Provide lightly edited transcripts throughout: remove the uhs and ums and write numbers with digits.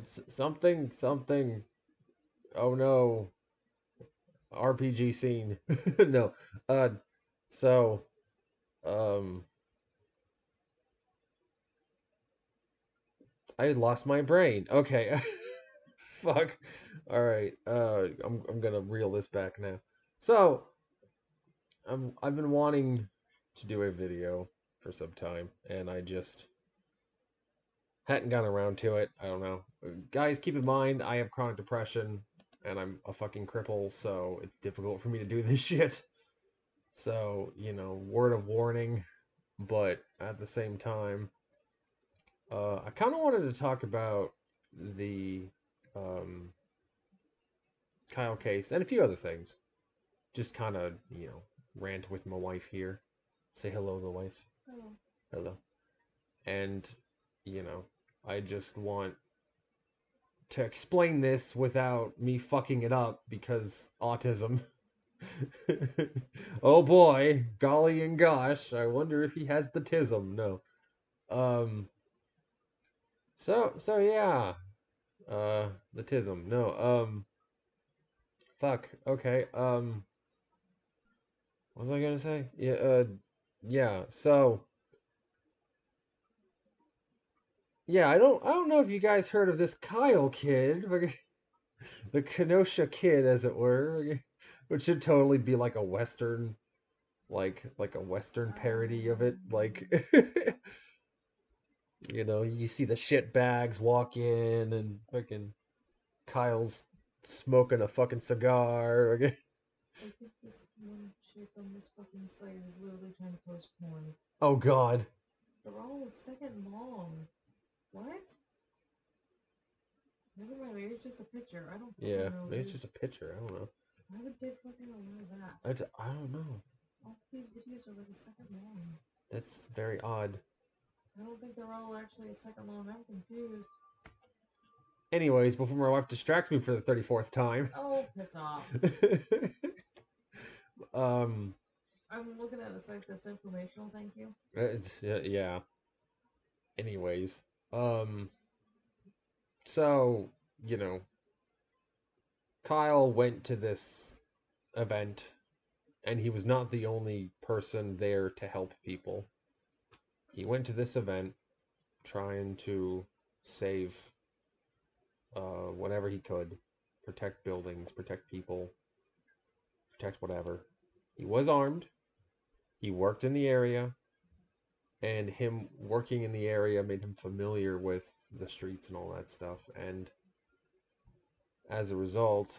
Something. Oh no, RPG scene. No. Uh, so um, I lost my brain. Okay. Fuck. All right. I'm gonna reel this back now. So I've been wanting to do a video for some time, and I just hadn't gotten around to it. I don't know. Guys, keep in mind I have chronic depression, and I'm a fucking cripple, so it's difficult for me to do this shit. So, word of warning, but at the same time, I kind of wanted to talk about the um, Kyle case and a few other things. Just kind of, rant with my wife here. Say hello to the wife. Oh, Hello. And, you know, I just want to explain this without me fucking it up because autism. Oh boy, golly and gosh, I wonder if he has the tism. No. Um so yeah, the tism. No. Fuck. Okay. What was I gonna say? Yeah. So, yeah, I don't know if you guys heard of this Kyle kid, the Kenosha kid, as it were, which should totally be like a Western, like a Western parody of it. Like, you see the shit bags walk in and fucking Kyle's smoking a fucking cigar. I think this one chick on this fucking site is literally trying to post porn. Oh God. They're all a second long. What? Never mind, maybe it's just a picture. I don't Yeah, fucking know, maybe it's dude. just a picture. I don't know. Why would they fucking allow that? I don't know. All these videos are like a second long. That's very odd. I don't think they're all actually a second long. I'm confused. Anyways, before my wife distracts me for the 34th time. Oh, piss off. um, I'm looking at a site that's informational, thank you. yeah. Anyways, um, so, you know, Kyle went to this event, and he was not the only person there to help people. He went to this event trying to save whatever he could, protect buildings, protect people, protect whatever. He was armed. He worked in the area, and him working in the area made him familiar with the streets and all that stuff. And as a result,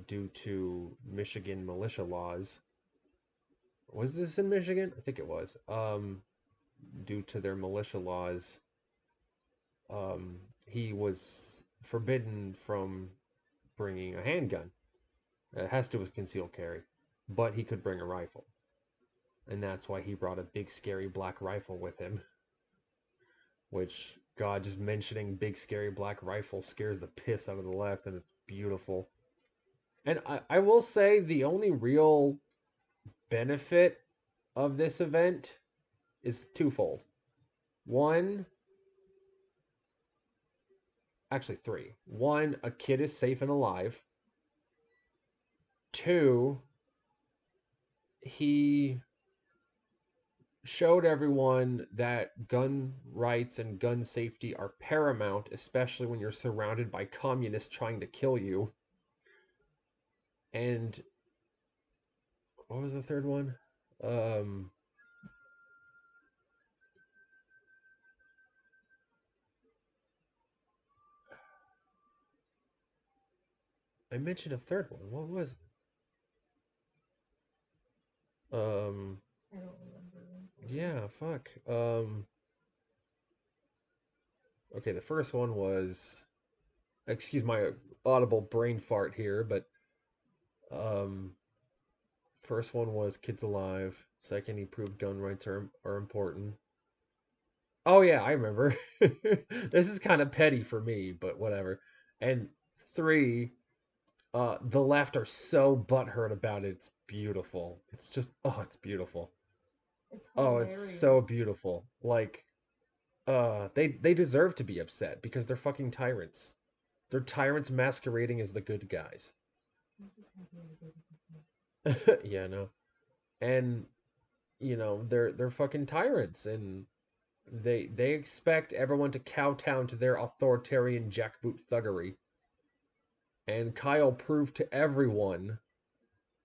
due to Michigan militia laws, was this in Michigan? I think it was. Due to their militia laws, he was forbidden from bringing a handgun. It has to do with concealed carry, but he could bring a rifle, and that's why he brought a big scary black rifle with him. Which, God, just mentioning big scary black rifle scares the piss out of the left, and it's beautiful. And I will say the only real benefit of this event is twofold. One, actually three. One, a kid is safe and alive. Two, he showed everyone that gun rights and gun safety are paramount, especially when you're surrounded by communists trying to kill you. And what was the third one? Um, I mentioned a third one. What was it? I don't remember. I'm sorry. Yeah, fuck. Okay, the first one was, excuse my audible brain fart here, but um, first one was kids alive. Second, he proved gun rights are important. Oh yeah, I remember. This is kind of petty for me, but whatever. And three, the left are so butthurt about it. It's beautiful. It's beautiful. It's Oh, it's so hilarious. beautiful. Like, they deserve to be upset because they're fucking tyrants. They're tyrants masquerading as the good guys. I'm just happy I was able to help. Yeah, no. And they're fucking tyrants, and they expect everyone to kowtow to their authoritarian jackboot thuggery. And Kyle proved to everyone,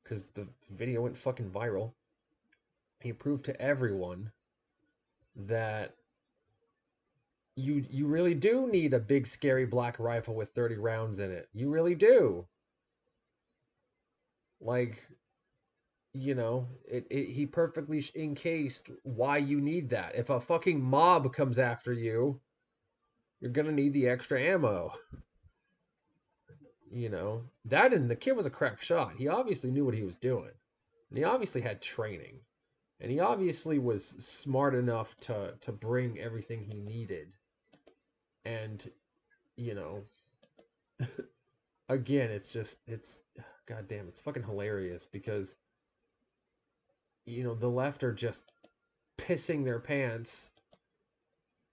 because the video went fucking viral, he proved to everyone that you really do need a big scary black rifle with 30 rounds in it. You really do. Like, he perfectly encased why you need that. If a fucking mob comes after you, you're gonna need the extra ammo. That, and the kid was a crack shot. He obviously knew what he was doing. And he obviously had training. And he obviously was smart enough to bring everything he needed. And, you know, again, it's goddamn, it's fucking hilarious because, the left are just pissing their pants.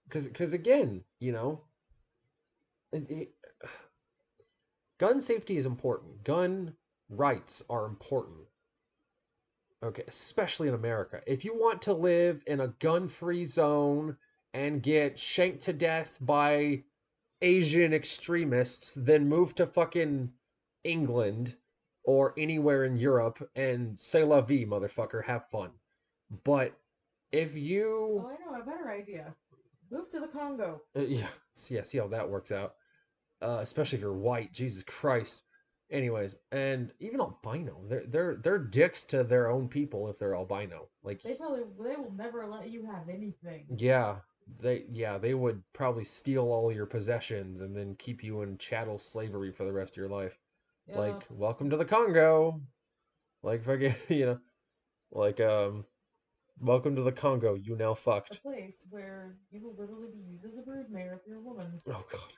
Because again, it, gun safety is important. Gun rights are important. Okay, especially in America. If you want to live in a gun-free zone and get shanked to death by Asian extremists, then move to fucking England or anywhere in Europe and say la vie, motherfucker, have fun. But if Oh, you, I know, a better idea. Move to the Congo. yeah, see how that works out. Especially if you're white, Jesus Christ. Anyways, and even albino, they're dicks to their own people if they're albino. Like, They will never let you have anything. yeah, they would probably steal all your possessions and then keep you in chattel slavery for the rest of your life. Yeah, Like, welcome to the Congo. Like fucking, like welcome to the Congo. You now a fucked. place where you will literally be used as a broodmare if you're a woman. Oh God.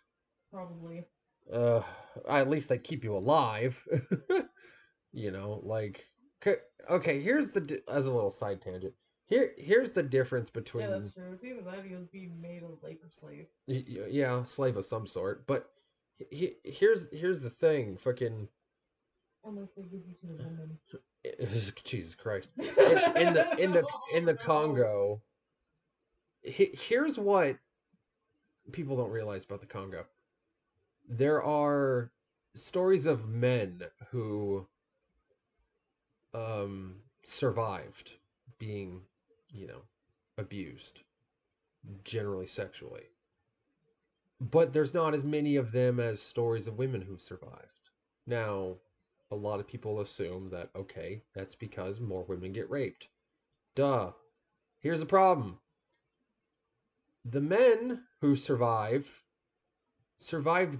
Probably. Uh, at least they keep you alive. Like, okay. As a little side tangent. Here's the difference Yeah, between, that's true. It's either that or you'll be made a labor slave. yeah, slave of some sort. But here's the thing. Fucking Unless they give you to the woman. Jesus Christ. In the No. Congo, here's what people don't realize about the Congo. There are stories of men who survived being, abused, generally sexually. But there's not as many of them as stories of women who've survived. Now, a lot of people assume that, okay, that's because more women get raped. Duh. Here's the problem. The men who survived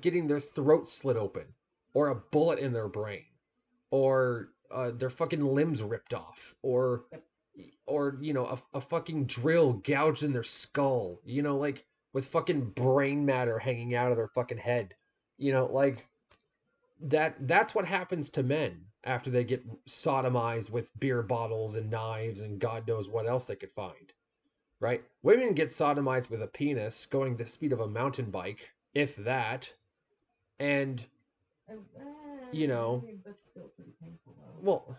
getting their throat slit open, or a bullet in their brain, or their fucking limbs ripped off, or a fucking drill gouged in their skull, like with fucking brain matter hanging out of their fucking head, like that's what happens to men after they get sodomized with beer bottles and knives and God knows what else they could find, right? Women get sodomized with a penis going the speed of a mountain bike, if that, and you I know, mean, that's still pretty painful, though. well,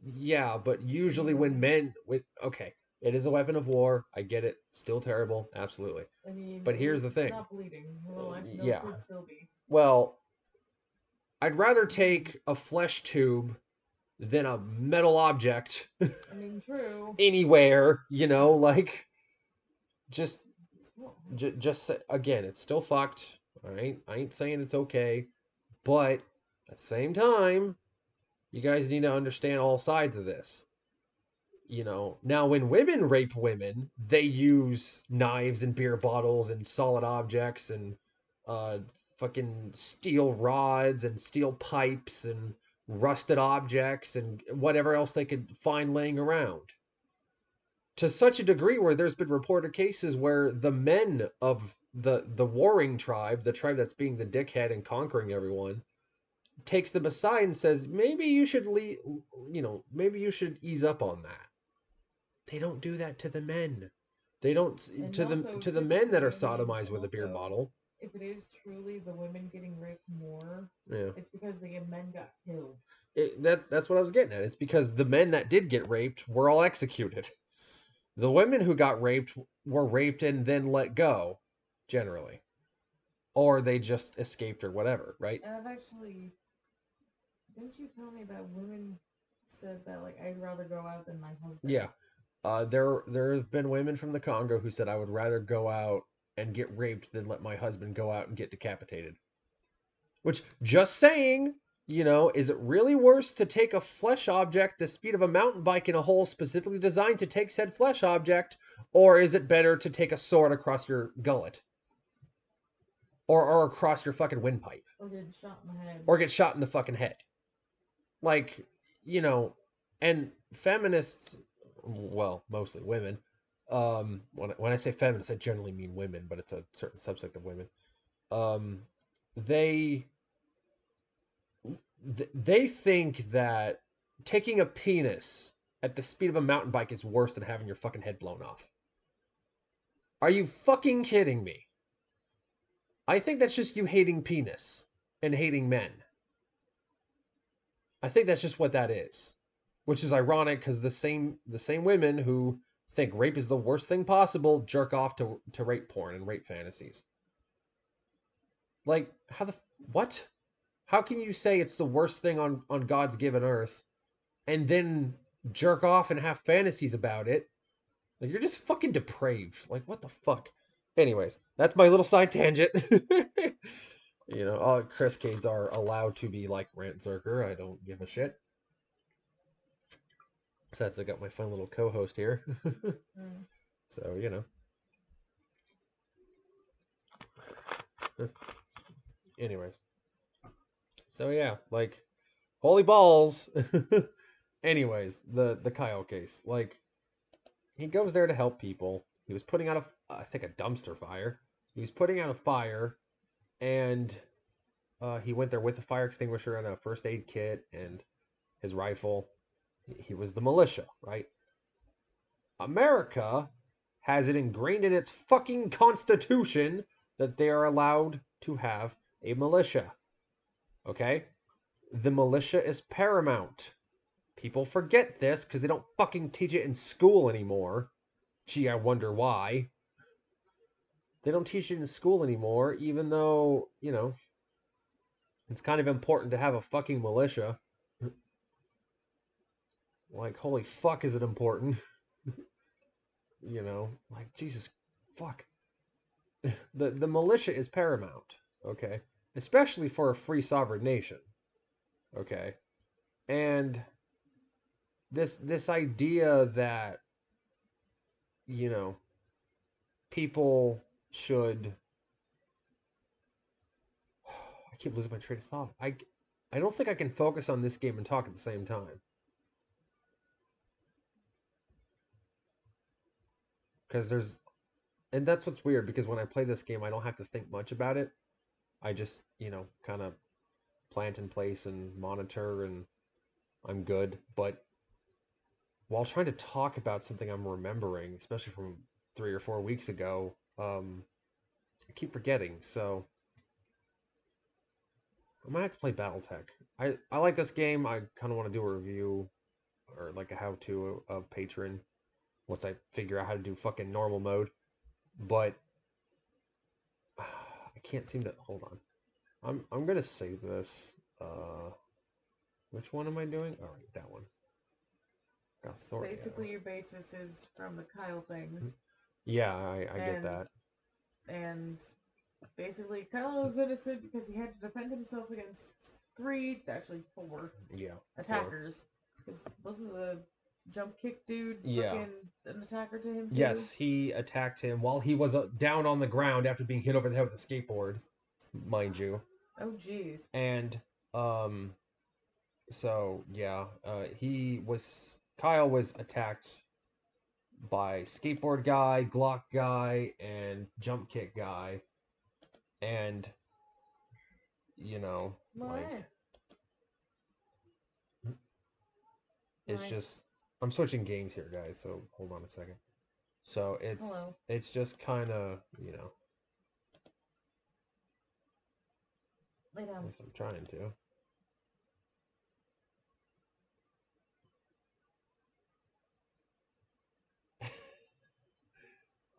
yeah, but usually when Anyways, men with okay, it is a weapon of war. I get it. Still terrible, absolutely. I mean, But at here's least the it's thing. not bleeding. Well, actually, no, it Yeah. could still be. Well, I'd rather take a flesh tube than a metal object I mean, true. anywhere, like just Still, again, it's still fucked. All right, I ain't saying it's okay, but at the same time, you guys need to understand all sides of this. Now when women rape women, they use knives and beer bottles and solid objects and uh, fucking steel rods and steel pipes and rusted objects and whatever else they could find laying around. To such a degree where there's been reported cases where the men of the warring tribe, the tribe that's being the dickhead and conquering everyone, takes them aside and says, maybe you should maybe you should ease up on that. They don't do that to the men. They don't And to also, the men that are typically, sodomized with a beer bottle. if it is truly the women getting raped more, Yeah. it's because the men got killed. That's what I was getting at. It's because the men that did get raped were all executed. The women who got raped were raped and then let go, generally. Or they just escaped or whatever, right? And I've actually, didn't you tell me that women said that, like, I'd rather go out than my husband? Yeah. There have been women from the Congo who said I would rather go out and get raped than let my husband go out and get decapitated. Which, just saying, is it really worse to take a flesh object the speed of a mountain bike in a hole specifically designed to take said flesh object, or is it better to take a sword across your gullet? Or across your fucking windpipe? Or get shot in the head. Or get shot in the fucking head? Like, and feminists, well, mostly women, when I say feminists, I generally mean women, but it's a certain subsect of women. Um, they they think that taking a penis at the speed of a mountain bike is worse than having your fucking head blown off. Are you fucking kidding me? I think that's just you hating penis and hating men. I think that's just what that is. Which is ironic because the same women who think rape is the worst thing possible jerk off to rape porn and rape fantasies. Like, what? How can you say it's the worst thing on God's given earth and then jerk off and have fantasies about it? Like, you're just fucking depraved. Like, what the fuck? Anyways, that's my little side tangent. All Kryscades are allowed to be like Rant Zerker. I don't give a shit. Besides, I got my fun little co-host here. So, anyways. So yeah, like, holy balls. Anyways, the Kyle case. Like, he goes there to help people. He was putting out I think a dumpster fire. He was putting out a fire, and he went there with a fire extinguisher and a first aid kit and his rifle. He was the militia, right? America has it ingrained in its fucking constitution that they are allowed to have a militia. Okay? The militia is paramount. People forget this because they don't fucking teach it in school anymore. Gee, I wonder why. They don't teach it in school anymore, even though, it's kind of important to have a fucking militia. Like, holy fuck, is it important? Like, Jesus fuck. The militia is paramount, okay? Especially for a free sovereign nation, okay? And this idea that, you know, people should I keep losing my train of thought. I don't think I can focus on this game and talk at the same time. Because and that's what's weird, because when I play this game, I don't have to think much about it. I just, kind of plant in place and monitor, and I'm good. But while trying to talk about something I'm remembering, especially from 3 or 4 weeks ago, I keep forgetting. So I might have to play BattleTech. I like this game. I kind of want to do a review or like a how-to of Patron once I figure out how to do fucking normal mode. But I can't seem to hold on. I'm gonna save this. Which one am I doing? All right, that one. Basically, your basis is from the Kyle thing. Yeah, I get that. And basically, Kyle was innocent because he had to defend himself against actually four attackers. Because wasn't the jump kick dude fucking an attacker to him too? Yes, he attacked him while he was down on the ground after being hit over the head with a skateboard, mind you. Oh jeez. And so Kyle was attacked by skateboard guy, Glock guy, and jump kick guy, and like, it's just, I'm switching games here, guys. So hold on a second. So Hello. it's just kind of, you know. Lay down. At least I'm trying to.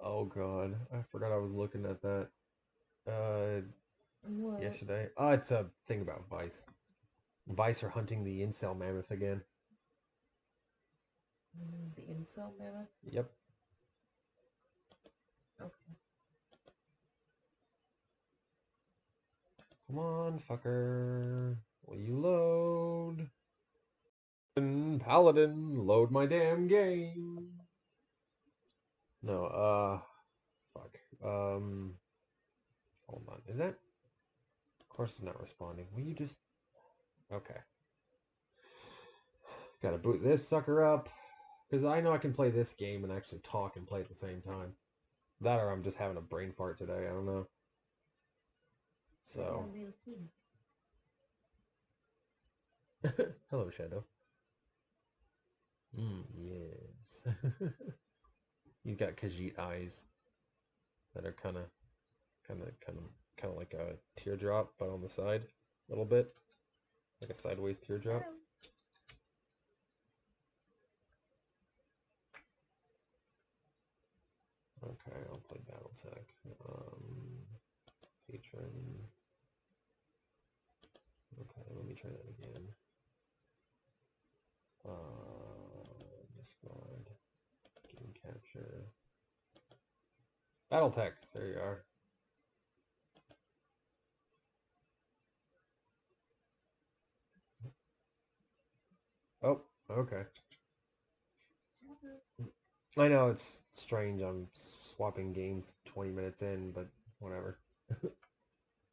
Oh god, I forgot I was looking at that What? yesterday. Oh, it's a thing about Vice. Vice are hunting the incel mammoth again. The incel mammoth? Yep. Okay. Come on, fucker. Will you load? Paladin, load my damn game. No, fuck. Hold on. Is that? Of course it's not responding. Will you just? Okay. Gotta boot this sucker up. Because I know I can play this game and actually talk and play at the same time. That or I'm just having a brain fart today. I don't know. So. Hello, Shadow. Yes. He's got Khajiit eyes that are kind of like a teardrop, but on the side a little bit, like a sideways teardrop. Okay, I'll play Battletech. Patron. Okay, let me try that again. Discard. Game capture. Battletech. There you are. Oh, okay. I know it's strange. I'm swapping games 20 minutes in, but whatever.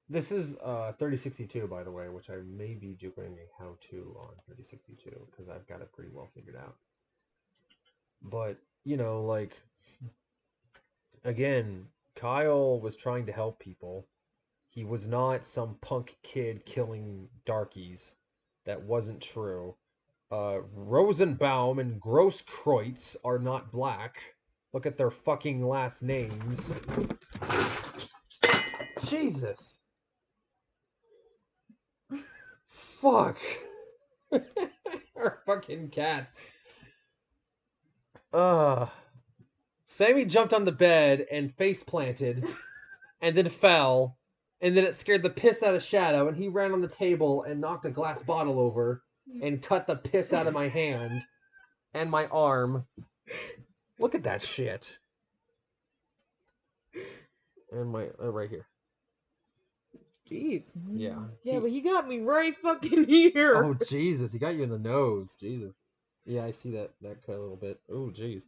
This is 3062, by the way, which I may be doing a how-to on 3062 because I've got it pretty well figured out. But, you know, like, again, Kyle was trying to help people. He was not some punk kid killing darkies. That wasn't true. Rosenbaum and Grosskreutz are not black. Look at their fucking last names. Jesus. Fuck. Our fucking cats. Sammy jumped on the bed and face planted and then fell. And then it scared the piss out of Shadow, and he ran on the table and knocked a glass bottle over and cut the piss out of my hand and my arm. Look at that shit. And my right here. Jeez. Yeah. Yeah, but he got me right fucking here. Oh Jesus, he got you in the nose. Jesus. Yeah, I see that cut a little bit. Oh jeez.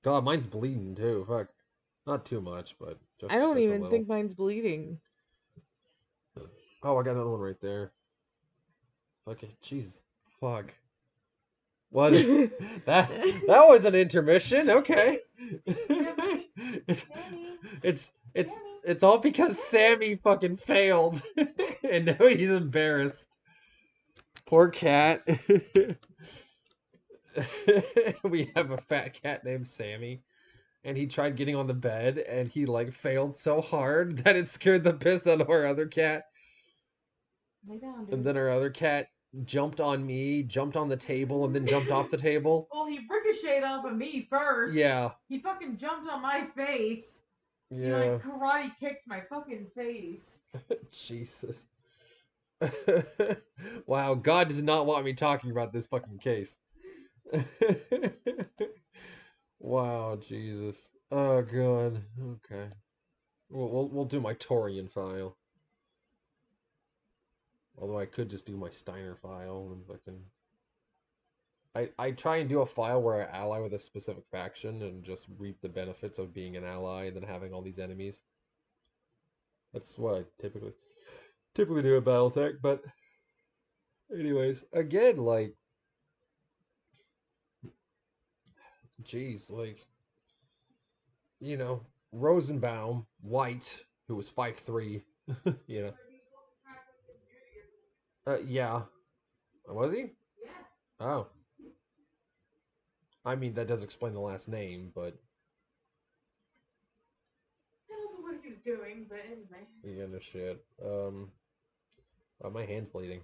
God, mine's bleeding too. Fuck. Not too much, but just I don't just a even little. think mine's bleeding. Oh, I got another one right there. Fuck it. Jesus. Fuck. What? that was an intermission. Okay. it's it's all because Sammy fucking failed, and now he's embarrassed. Poor cat. We have a fat cat named Sammy, and he tried getting on the bed, and he like failed so hard that it scared the piss out of our other cat. Lay down, dude. And then our other cat jumped on me, jumped on the table, and then jumped off the table. Well, he ricocheted off of me first. Yeah. He fucking jumped on my face. Yeah. He like karate kicked my fucking face. Jesus. Wow, God does not want me talking about this fucking case. Wow, Jesus. Oh God. Okay. We'll do my Torian file. Although I could just do my Steiner file and fucking. I try and do a file where I ally with a specific faction and just reap the benefits of being an ally and then having all these enemies. That's what I typically do at BattleTech, but anyways, again, like, geez, like, you know, Rosenbaum, white, who was 5'3", you know. Yeah. Was he? Yes. Oh. I mean, that does explain the last name, but was doing, but anyway. Yeah, no shit. My hand's bleeding.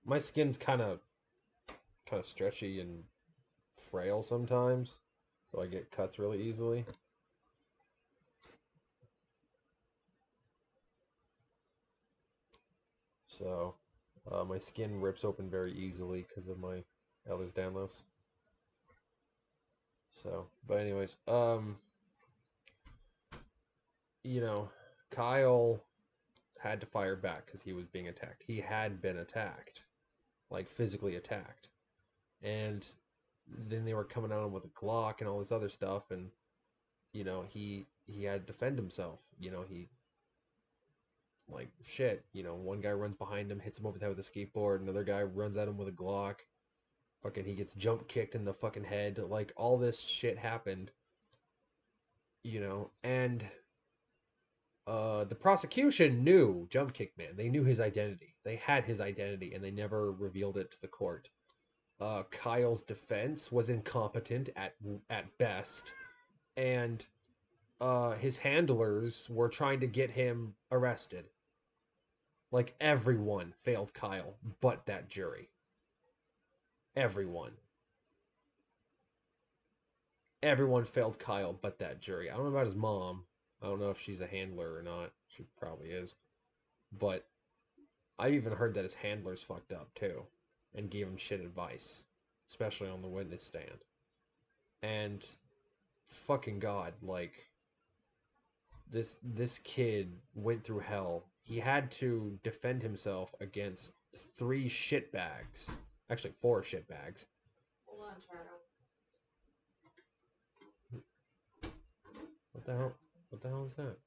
My skin's kind of stretchy and frail sometimes, so I get cuts really easily. So, my skin rips open very easily because of my Ehlers-Danlos. So, but anyways, you know, Kyle had to fire back because he was being attacked. He had been attacked, like physically attacked, and then they were coming at him with a Glock and all this other stuff, and he had to defend himself. He like shit. One guy runs behind him, hits him over the head with a skateboard. Another guy runs at him with a Glock. Fucking, he gets jump kicked in the fucking head. Like all this shit happened, and the prosecution knew Jump Kick Man. They knew his identity. They had his identity, and they never revealed it to the court. Kyle's defense was incompetent at best, and his handlers were trying to get him arrested. Like everyone failed Kyle, but that jury. Everyone. Everyone failed Kyle, but that jury. I don't know about his mom. I don't know if she's a handler or not. She probably is. But I even heard that his handlers fucked up too, and gave him shit advice, especially on the witness stand. And fucking God, like this kid went through hell. He had to defend himself against 3 shitbags, actually 4 shitbags. Hold on, Shadow. What the hell? What the hell is that?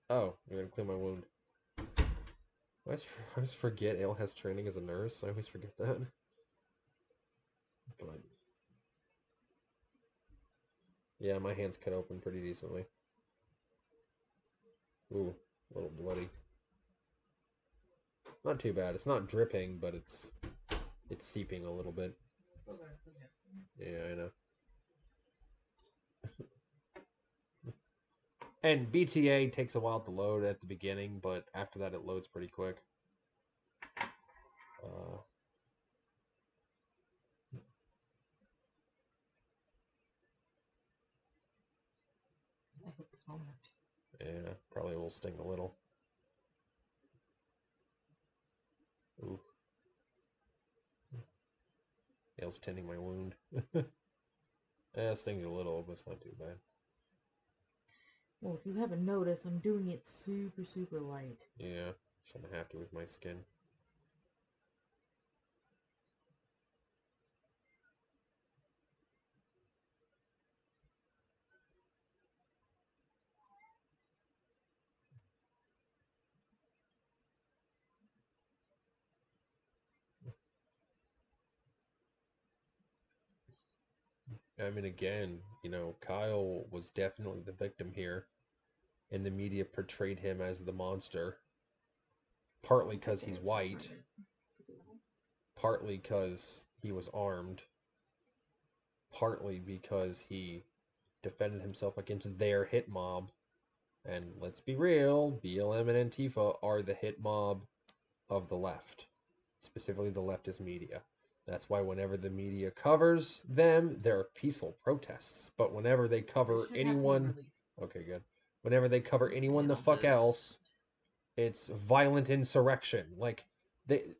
Oh, you're gonna clean my wound. I always forget Ale has training as a nurse. I always forget that. But yeah, my hand's cut open pretty decently. Ooh, a little bloody. Not too bad. It's not dripping, but it's seeping a little bit. Yeah, I know. And BTA takes a while to load at the beginning, but after that it loads pretty quick. I hit this moment. Yeah, probably will sting a little. Ooh. Ale's tending my wound. Yeah, it stings a little, but it's not too bad. Well, if you haven't noticed, I'm doing it super, super light. Yeah, kind of happy with my skin. I mean, again, Kyle was definitely the victim here, and the media portrayed him as the monster. Partly because he's white, partly because he was armed, partly because he defended himself against their hit mob. And let's be real, BLM and Antifa are the hit mob of the left, specifically the leftist media. That's why whenever the media covers them, they're peaceful protests. But whenever they cover anyone, okay, good. Whenever they cover anyone the fuck else, it's violent insurrection. Like the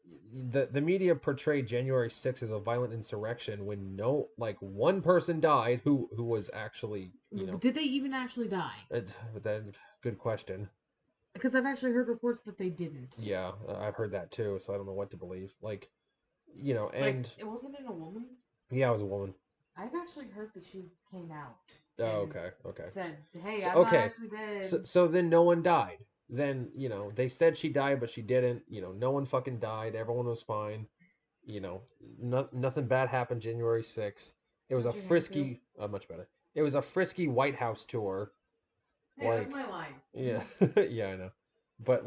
media portrayed January 6th as a violent insurrection when one person died who was actually, Did they even actually die? Good question. Because I've actually heard reports that they didn't. Yeah, I've heard that too, so I don't know what to believe. And it wasn't in a woman? Yeah, it was a woman. I've actually heard that she came out. Oh, okay. Said, hey, I'm not actually dead. So then no one died. Then, they said she died, but she didn't. No one fucking died. Everyone was fine. Nothing bad happened January 6th. It was a frisky, much better. It was a frisky White House tour. Hey, that's my line. Yeah, yeah, I know. But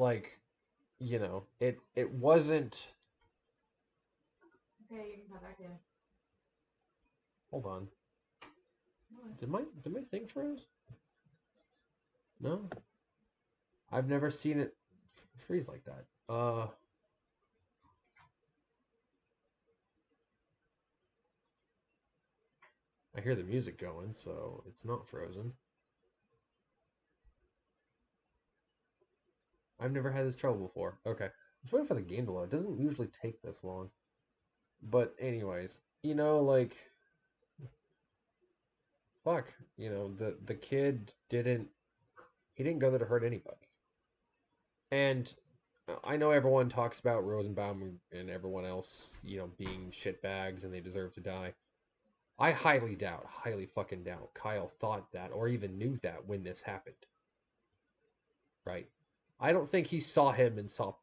it wasn't. Okay, you can come back in. Hold on. What? Did my thing froze? No? I've never seen it freeze like that. I hear the music going, so it's not frozen. I've never had this trouble before. Okay. I'm just waiting for the game to load. It doesn't usually take this long. But anyways, like, fuck, the kid he didn't go there to hurt anybody. And I know everyone talks about Rosenbaum and everyone else, being shitbags and they deserve to die. I highly fucking doubt Kyle thought that or even knew that when this happened. Right? I don't think he saw him and saw,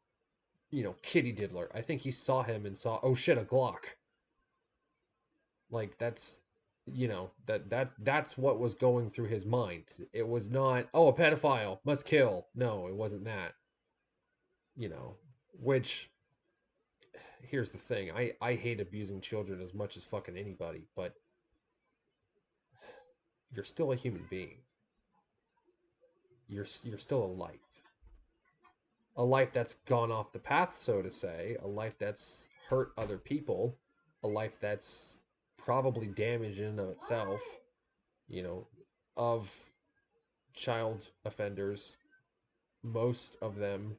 Kitty Diddler. I think he saw him and saw, oh shit, a Glock. Like that's, that's what was going through his mind. It was not, oh, a pedophile must kill. No, it wasn't that. Which here's the thing. I hate abusing children as much as fucking anybody, but you're still a human being. You're still a life that's gone off the path, so to say, a life that's hurt other people, a life that's probably damaged in and of itself, of child offenders. Most of them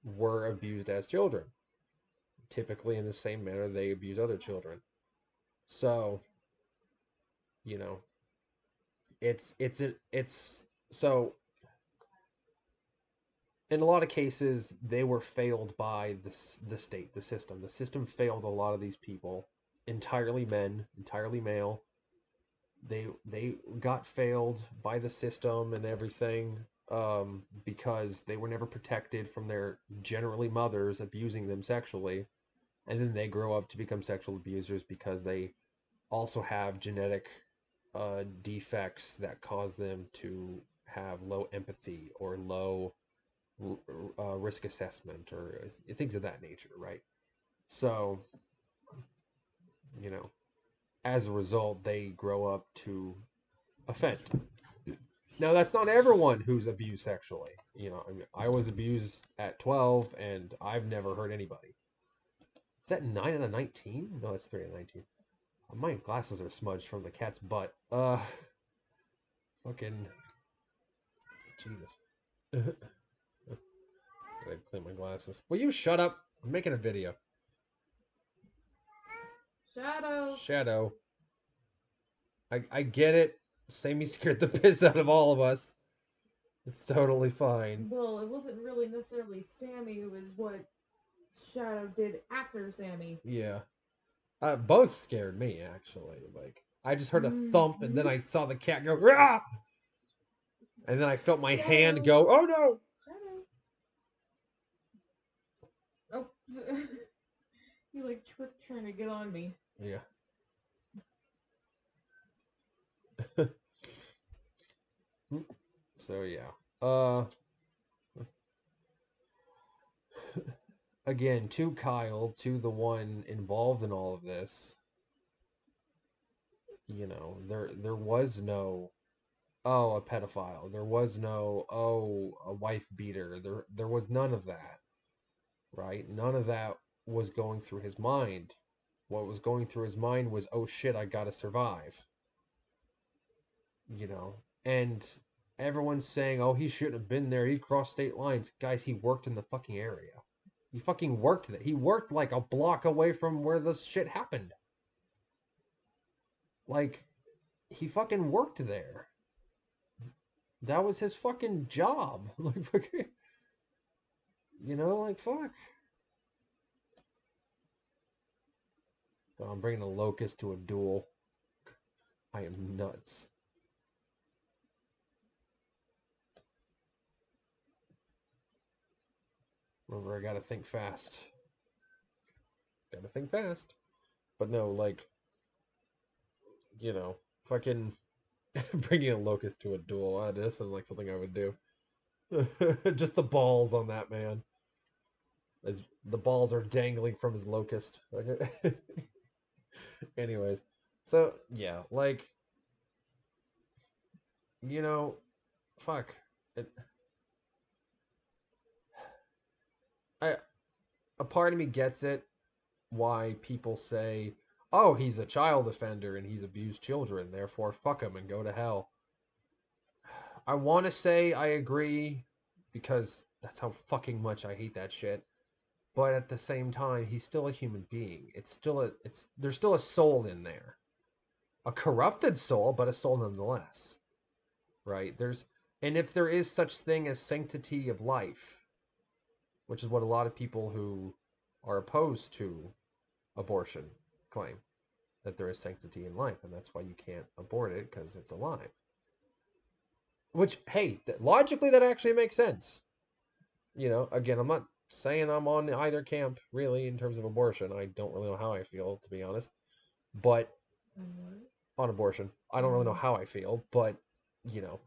were abused as children, typically in the same manner they abuse other children. So, you know, it's so in a lot of cases they were failed by the state, the system. The system failed a lot of these people, entirely men, entirely male. They got failed by the system and everything, because they were never protected from their generally mothers abusing them sexually, and then they grow up to become sexual abusers because they also have genetic defects that cause them to have low empathy or low risk assessment or things of that nature, right? So, you know, as a result, they grow up to offend. Now, that's not everyone who's abused sexually. I mean, I was abused at 12, and I've never hurt anybody. Is that 9 out of 19? No, that's 3 out of 19. My glasses are smudged from the cat's butt. Fucking Jesus. Gotta clean my glasses. Will you shut up? I'm making a video. Shadow. I get it. Sammy scared the piss out of all of us. It's totally fine. Well, it wasn't really necessarily Sammy. It was what Shadow did after Sammy. Yeah. Both scared me, actually. Like, I just heard a thump, and then I saw the cat go, Rah! And then I felt my hand go, oh no! Shadow. Oh. You like tripped trying to get on me. Yeah. So, yeah. Again, to Kyle, to the one involved in all of this, there was no, oh, a pedophile. There was no, oh, a wife beater. There was none of that, right? None of that was going through his mind. What was going through his mind was, oh shit, I gotta survive. And everyone's saying, oh, he shouldn't have been there. He crossed state lines. Guys, he worked in the fucking area. He fucking worked there. He worked like a block away from where this shit happened. Like, he fucking worked there. That was his fucking job. Like, fucking, like, fuck. Oh, I'm bringing a locust to a duel. I am nuts. Remember, I gotta think fast. Gotta think fast. But no, like, fucking bringing a locust to a duel. That does sound like something I would do. Just the balls on that man. As the balls are dangling from his locust. Anyways, so yeah, like, you know, fuck. It, I, a part of me gets it why people say, oh, he's a child offender and he's abused children, therefore fuck him and go to hell. I want to say I agree because that's how fucking much I hate that shit. But at the same time, he's still a human being. There's still a soul in there. A corrupted soul, but a soul nonetheless. Right? And if there is such thing as sanctity of life, which is what a lot of people who are opposed to abortion claim, that there is sanctity in life, and that's why you can't abort it because it's alive. Which, hey, logically that actually makes sense. Again, I'm not saying I'm on either camp really in terms of abortion. I don't really know how I feel, to be honest. But on abortion, I don't really know how I feel, but you know,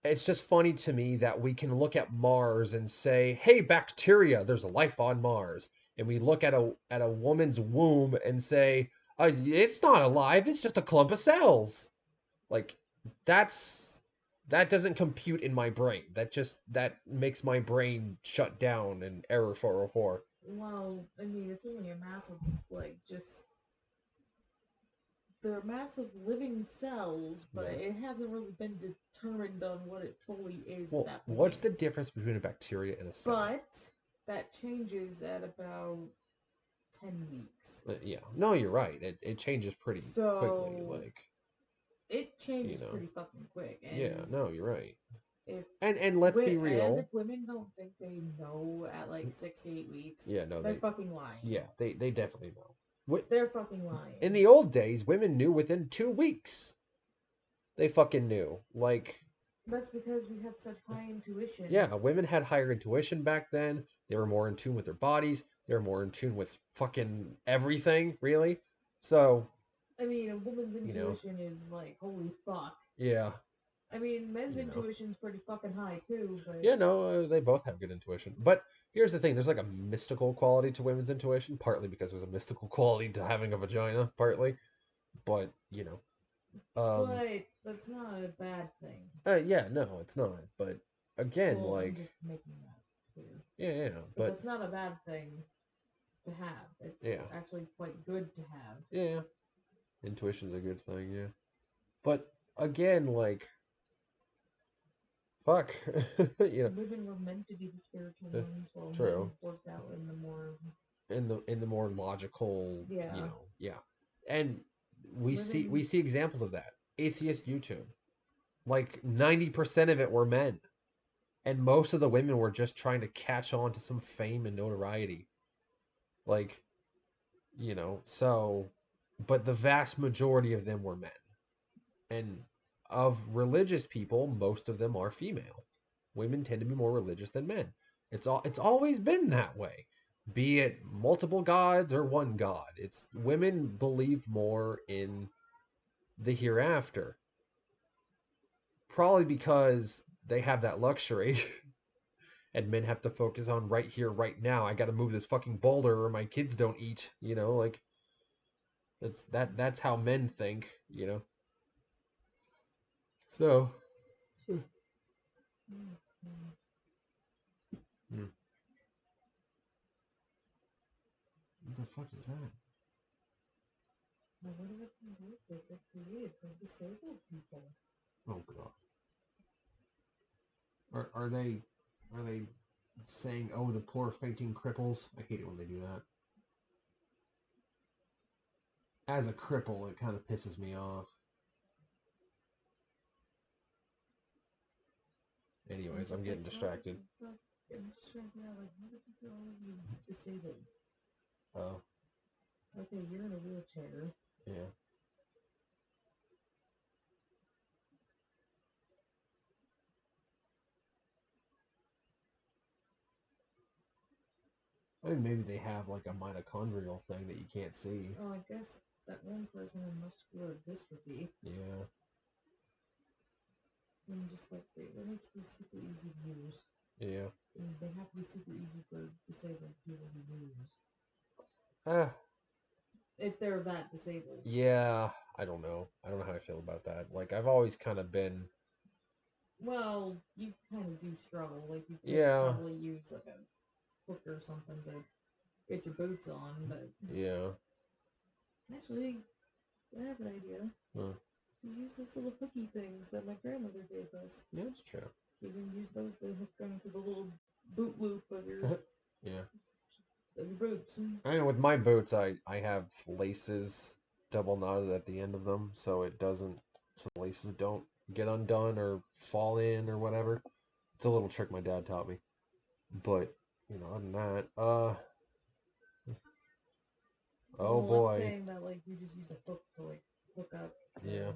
it's just funny to me that we can look at Mars and say, "Hey, bacteria, there's a life on Mars," and we look at a woman's womb and say, "It's not alive. It's just a clump of cells." Like that's that doesn't compute in my brain. That makes my brain shut down and error 404. Well, I mean, it's only a massive, like, just they're massive living cells, but Yeah. it hasn't really been determined on what it fully is Well, at that point. what's the difference between a bacteria and a cell? But that changes at about 10 weeks. Yeah. No, you're right. It changes pretty quickly. Like, it changes pretty fucking quick. And yeah. No, you're right. If And let's be real. And if women don't think they know at like 6 to 8 weeks, yeah, no, they're fucking lying. Yeah, they definitely know. They're fucking lying. In the old days, women knew within 2 weeks. They fucking knew. Like, that's because we had such high intuition. yeah, women had higher intuition back then. They were more in tune with their bodies. They were more in tune with fucking everything, really. So, I mean, a woman's intuition is like, holy fuck. Yeah. I mean, men's intuition's pretty fucking high too, but yeah, no, they both have good intuition. But here's the thing: there's like a mystical quality to women's intuition, partly because there's a mystical quality to having a vagina, partly. But but that's not a bad thing. Yeah, no, it's not. But again, well, like, I'm just making that clear. Yeah, but that's not a bad thing to have. It's actually quite good to have. Yeah, intuition's a good thing. Yeah, but again, like, fuck, Women were meant to be the spiritual ones, while true. men worked out in the more in the more logical, yeah. Yeah, and we see examples of that. Atheist YouTube, like 90% of it were men, and most of the women were just trying to catch on to some fame and notoriety, like, so, but the vast majority of them were men. And of religious people, most of them are female. Women tend to be more religious than men. It's always been that way. Be it multiple gods or one god. It's women believe more in the hereafter. Probably because they have that luxury and men have to focus on right here, right now. I got to move this fucking boulder or my kids don't eat, like that's how men think. So, Hmm. What the fuck is that? Now, what about the benefits are created for disabled people? Oh god. Are they saying, oh, the poor fainting cripples? I hate it when they do that. As a cripple, it kind of pisses me off. Anyways, I'm getting distracted. I'm just trying to figure out, like, how did you get all of you disabled? Oh. Okay, you're in a wheelchair. Yeah. I mean, maybe they have like a mitochondrial thing that you can't see. Oh, I guess that one person had muscular dystrophy. Yeah. And just like, it makes this super easy to use. Yeah. And they have to be super easy for disabled people to use. If they're that disabled. Yeah, I don't know. I don't know how I feel about that. Like, I've always kind of been Well, you kind of do struggle. Like, you could Yeah. probably use, like, a hook or something to get your boots on, but... Yeah. Actually, I have an idea. Huh. Just use those little hooky things that my grandmother gave us. Yeah, that's true. You can use those to hook onto the little boot loop of your Yeah. of your boots. I mean, with my boots, I have laces double knotted at the end of them, so the laces don't get undone or fall in or whatever. It's a little trick my dad taught me. But, other than that, oh Well, I'm boy. saying that, like, you just use a hook to, like, hook up to... Yeah.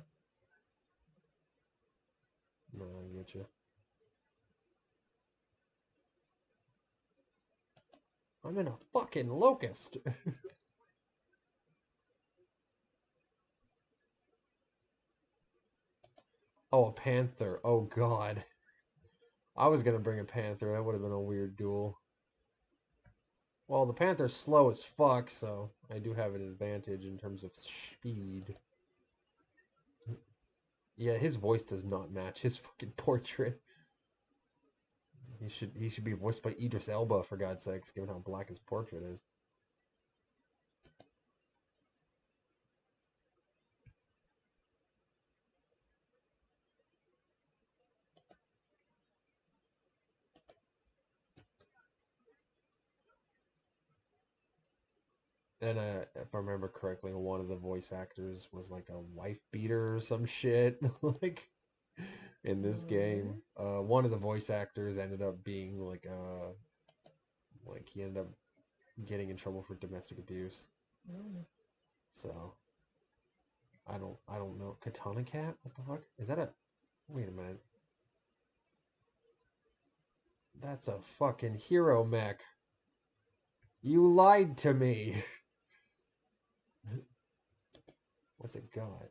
No, I get you. I'm in a fucking locust. Oh, a panther. Oh, God. I was gonna bring a panther. That would have been a weird duel. Well, the panther's slow as fuck, so I do have an advantage in terms of speed. Yeah, his voice does not match his fucking portrait. He should be voiced by Idris Elba, for God's sakes, given how black his portrait is. And if I remember correctly, one of the voice actors was like a wife beater or some shit. Like in this game, one of the voice actors ended up being like he ended up getting in trouble for domestic abuse. So I don't know. Katana Cat? What the fuck? Is that a wait a minute. That's a fucking hero mech. You lied to me. What's it got?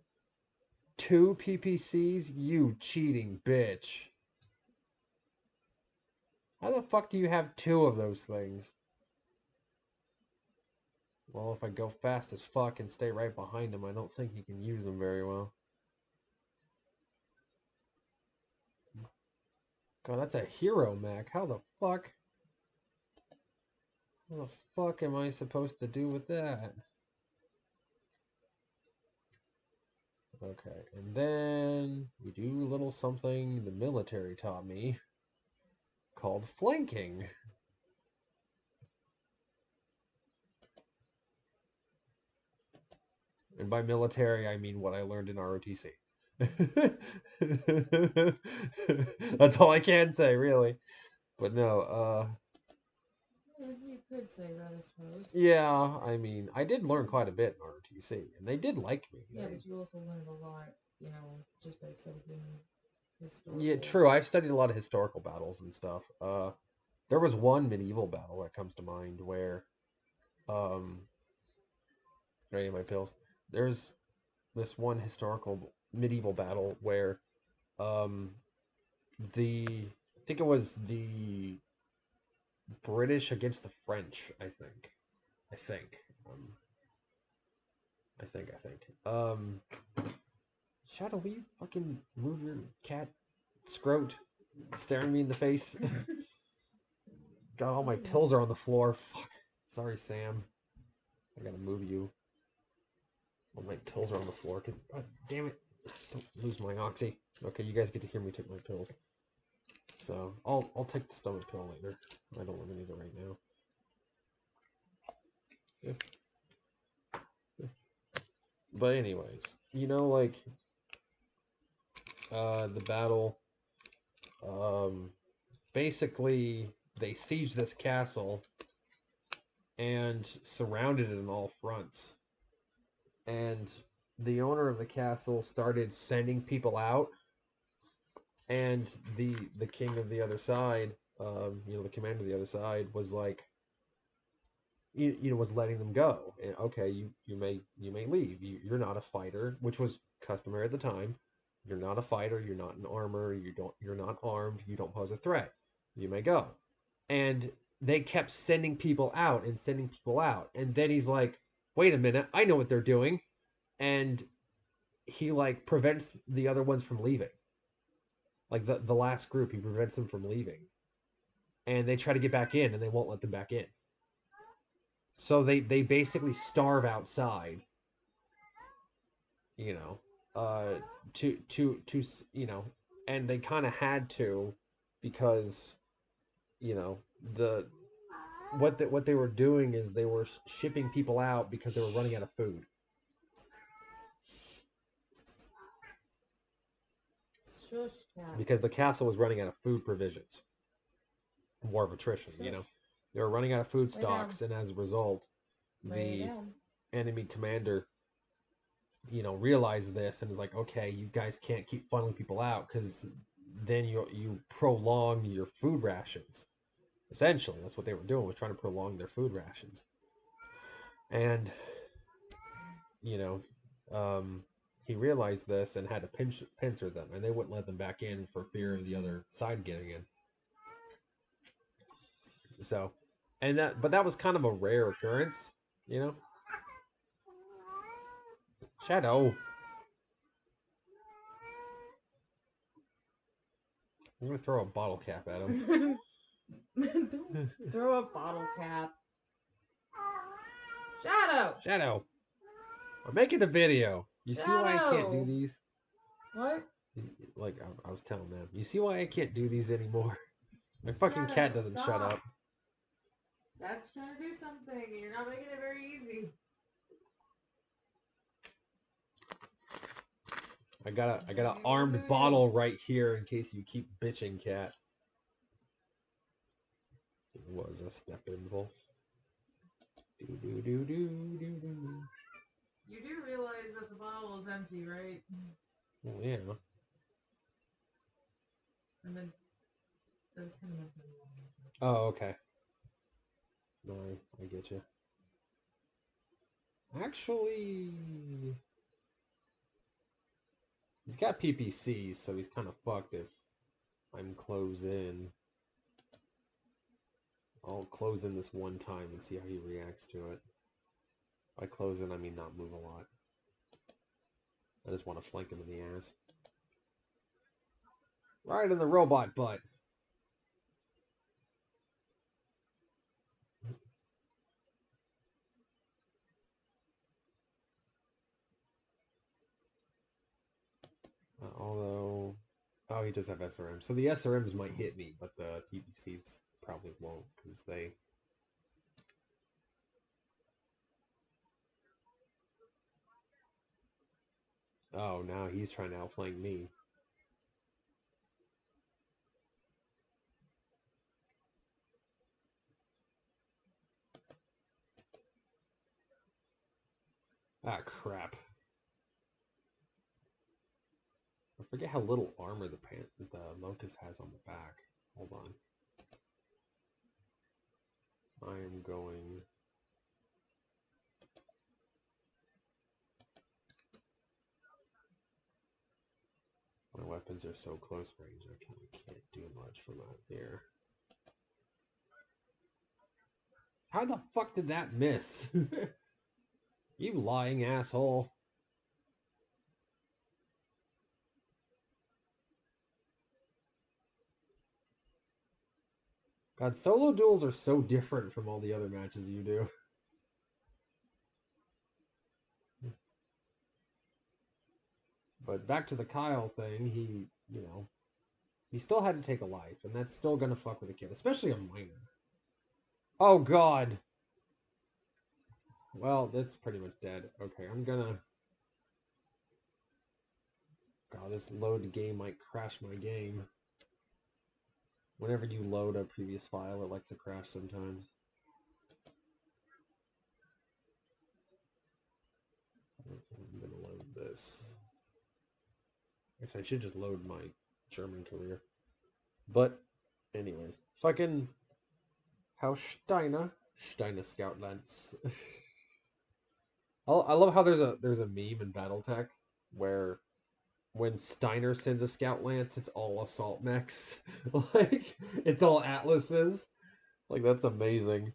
2 PPCs? You cheating bitch. How the fuck do you have 2 of those things? Well, if I go fast as fuck and stay right behind him, I don't think he can use them very well. God, that's a hero mech. How the fuck? What the fuck am I supposed to do with that? Okay, and then we do a little something the military taught me called flanking. And by military, I mean what I learned in ROTC. That's all I can say, really. But no, You could say that, I suppose. yeah, I mean, I did learn quite a bit in ROTC, and they did like me. Yeah, but you also learned a lot, just by studying historical... Yeah, true. I've studied a lot of historical battles and stuff. There was one medieval battle that comes to mind where, um, right in my pills. There's this one historical medieval battle where, um, I think it was the British against the French. I think. Um, I think. Shadow, will you fucking move your cat scrote staring me in the face? God, all my pills are on the floor. Fuck. Sorry, Sam. I gotta move you. All my pills are on the floor. God damn it. Don't lose my oxy. Okay, you guys get to hear me take my pills. So, I'll take the stomach pill later. I don't really need it right now. But anyways, like, the battle, basically, they sieged this castle and surrounded it on all fronts. And the owner of the castle started sending people out, and the king of the other side, the commander of the other side was like, was letting them go. And, okay, you may leave. You're not a fighter, which was customary at the time. You're not a fighter. You're not in armor. You're not armed. You don't pose a threat. You may go. And they kept sending people out and sending people out. And then he's like, wait a minute, I know what they're doing. And he like prevents the other ones from leaving. Like the last group, he prevents them from leaving, and they try to get back in, and they won't let them back in. So they basically starve outside, you know, to you know, and they kind of had to, because you know the what they were doing is they were shipping people out because they were running out of food. Shush, cat. Because the castle was running out of food provisions. War of attrition, you know. They were running out of food stocks, and as a result, the enemy commander, you know, realized this and is like, okay, you guys can't keep funneling people out because then you prolong your food rations. Essentially, that's what they were doing, was trying to prolong their food rations. And you know, he realized this and had to pincer them, and they wouldn't let them back in for fear of the other side getting in. So, but that was kind of a rare occurrence, you know. Shadow, I'm gonna throw a bottle cap at him. Don't throw a bottle cap. Shadow, I'm making a video. You see why I can't do these? What? Like I was telling them, you see why I can't do these anymore? My fucking cat doesn't shut up. That's trying to do something, and you're not making it very easy. I got an armed bottle right here in case you keep bitching, cat. It was a step in, Wolf. Do do do do do do. You do realize that the bottle is empty, right? Well, yeah. And then that was kind of. Oh, okay. No, I get you. Actually, he's got PPCs, so he's kind of fucked if I'm close in. I'll close in this one time and see how he reacts to it. By close in, I mean not move a lot. I just want to flank him in the ass. Right in the robot butt. Although, oh, he does have SRM. So the SRMs might hit me, but the PPCs probably won't, because they... Oh, now he's trying to outflank me. Ah, crap. I forget how little armor the Locust has on the back. Hold on. I am going... My weapons are so close range, I can't do much from out here. How the fuck did that miss? You lying asshole. God, solo duels are so different from all the other matches you do. But back to the Kyle thing, you know, he still had to take a life, and that's still gonna fuck with a kid, especially a minor. Oh god. Well, that's pretty much dead. Okay, I'm gonna... God, this load game might crash my game. Whenever you load a previous file, it likes to crash sometimes. I'm gonna load this. Actually, I should just load my German career. But, anyways. Fucking... How Steiner Scoutlands. I love how there's a meme in BattleTech where when Steiner sends a scout lance, it's all assault mechs. Like it's all atlases. Like that's amazing.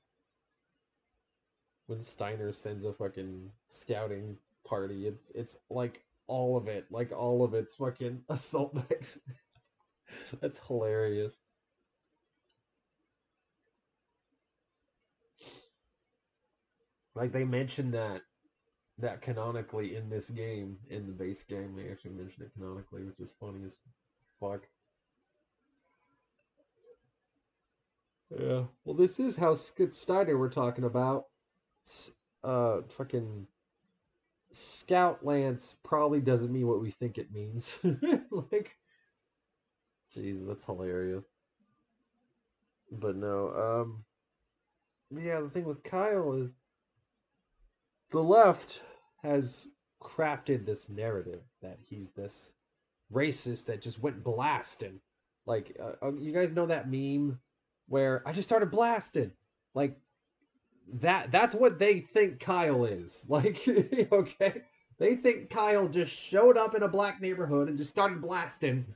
When Steiner sends a fucking scouting party, it's like all of it. Like all of it's fucking assault mechs. That's hilarious. Like they mentioned that canonically in this game, in the base game, they actually mentioned it canonically, which is funny as fuck. Yeah. Well, this is how Skid Steiner we're talking about. Fucking Scout Lance probably doesn't mean what we think it means. Like, jeez, that's hilarious. But no, yeah, the thing with Kyle is the left has crafted this narrative that he's this racist that just went blasting. Like, you guys know that meme where I just started blasting? Like, that's what they think Kyle is. Like, okay? They think Kyle just showed up in a black neighborhood and just started blasting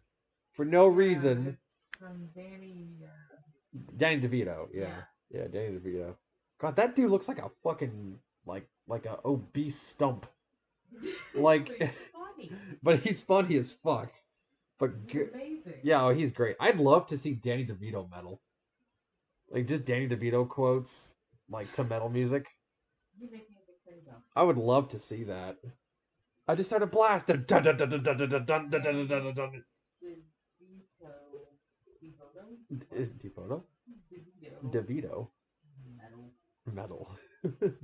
for no reason. It's from Danny DeVito, yeah. Yeah, Danny DeVito. God, that dude looks like a fucking like a obese stump. Like But he's funny. But he's funny as fuck. But he's amazing. Yeah, oh, he's great. I'd love to see Danny DeVito metal. Like just Danny DeVito quotes like to metal music. You make me look things up. I would love to see that. I just started blasting. Dun, dun, dun, dun, dun, dun, dun, dun, dun, dun, dun, dun. DeVito? DeVito? Metal.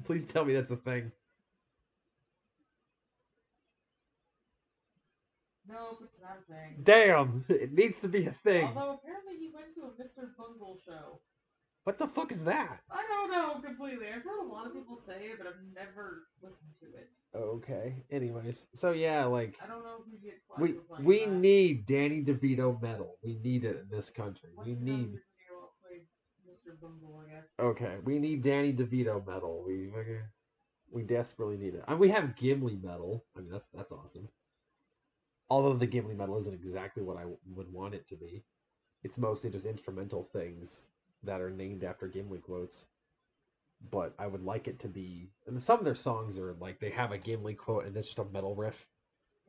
Please tell me that's a thing. Nope, it's not a thing. Damn, it needs to be a thing. Although apparently he went to a Mr. Bungle show. What the fuck is that? I don't know completely. I've heard a lot of people say it, but I've never listened to it. Okay. Anyways, so yeah, like I don't know who get we need Danny DeVito metal. We need it in this country. Once We you're need. done with your video, I'll play Mr. Bungle, I guess. Okay, we need Danny DeVito metal. We desperately need it. And we have Gimli metal. I mean, that's awesome. Although the Gimli metal isn't exactly what I would want it to be. It's mostly just instrumental things that are named after Gimli quotes. But I would like it to be. And some of their songs are like they have a Gimli quote and it's just a metal riff.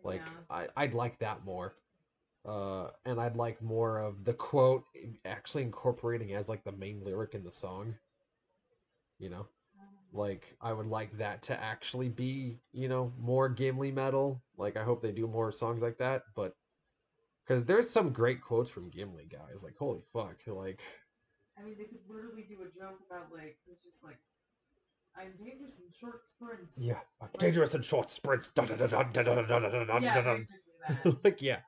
Like I'd like that more. And I'd like more of the quote actually incorporating as like the main lyric in the song. You know, like I would like that to actually be, more Gimli metal. Like I hope they do more songs like that. But because there's some great quotes from Gimli guys. Like holy fuck, like. I mean, they could literally do a joke about like it's just like I'm dangerous in short sprints. Yeah, I'm dangerous in short sprints. Yeah, basically that. Like yeah,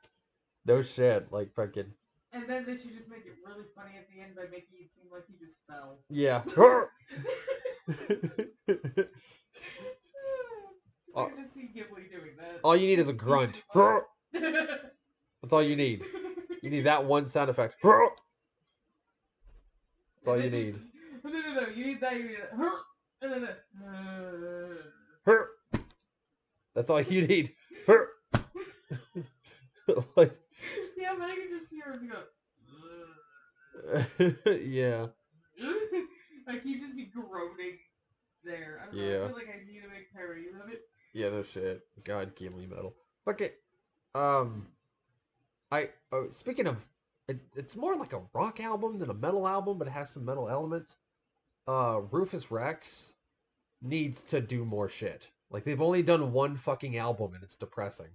no shit. Like fucking. And then they should just make it really funny at the end by making it seem like he just fell. Yeah. I can just see Ghibli doing that. All you need is a grunt. That's all you need. You need that one sound effect. That's all you need. No. You need that. You need that. That's all you need. Like. Yeah, but I can just hear him go. Yeah. Like he'd just be groaning there. I don't know. I feel like I need to make parody of it. Yeah, no shit. God, Gimli metal. Okay. Speaking of, it's more like a rock album than a metal album, but it has some metal elements. Rufus Rex needs to do more shit. Like they've only done one fucking album and it's depressing.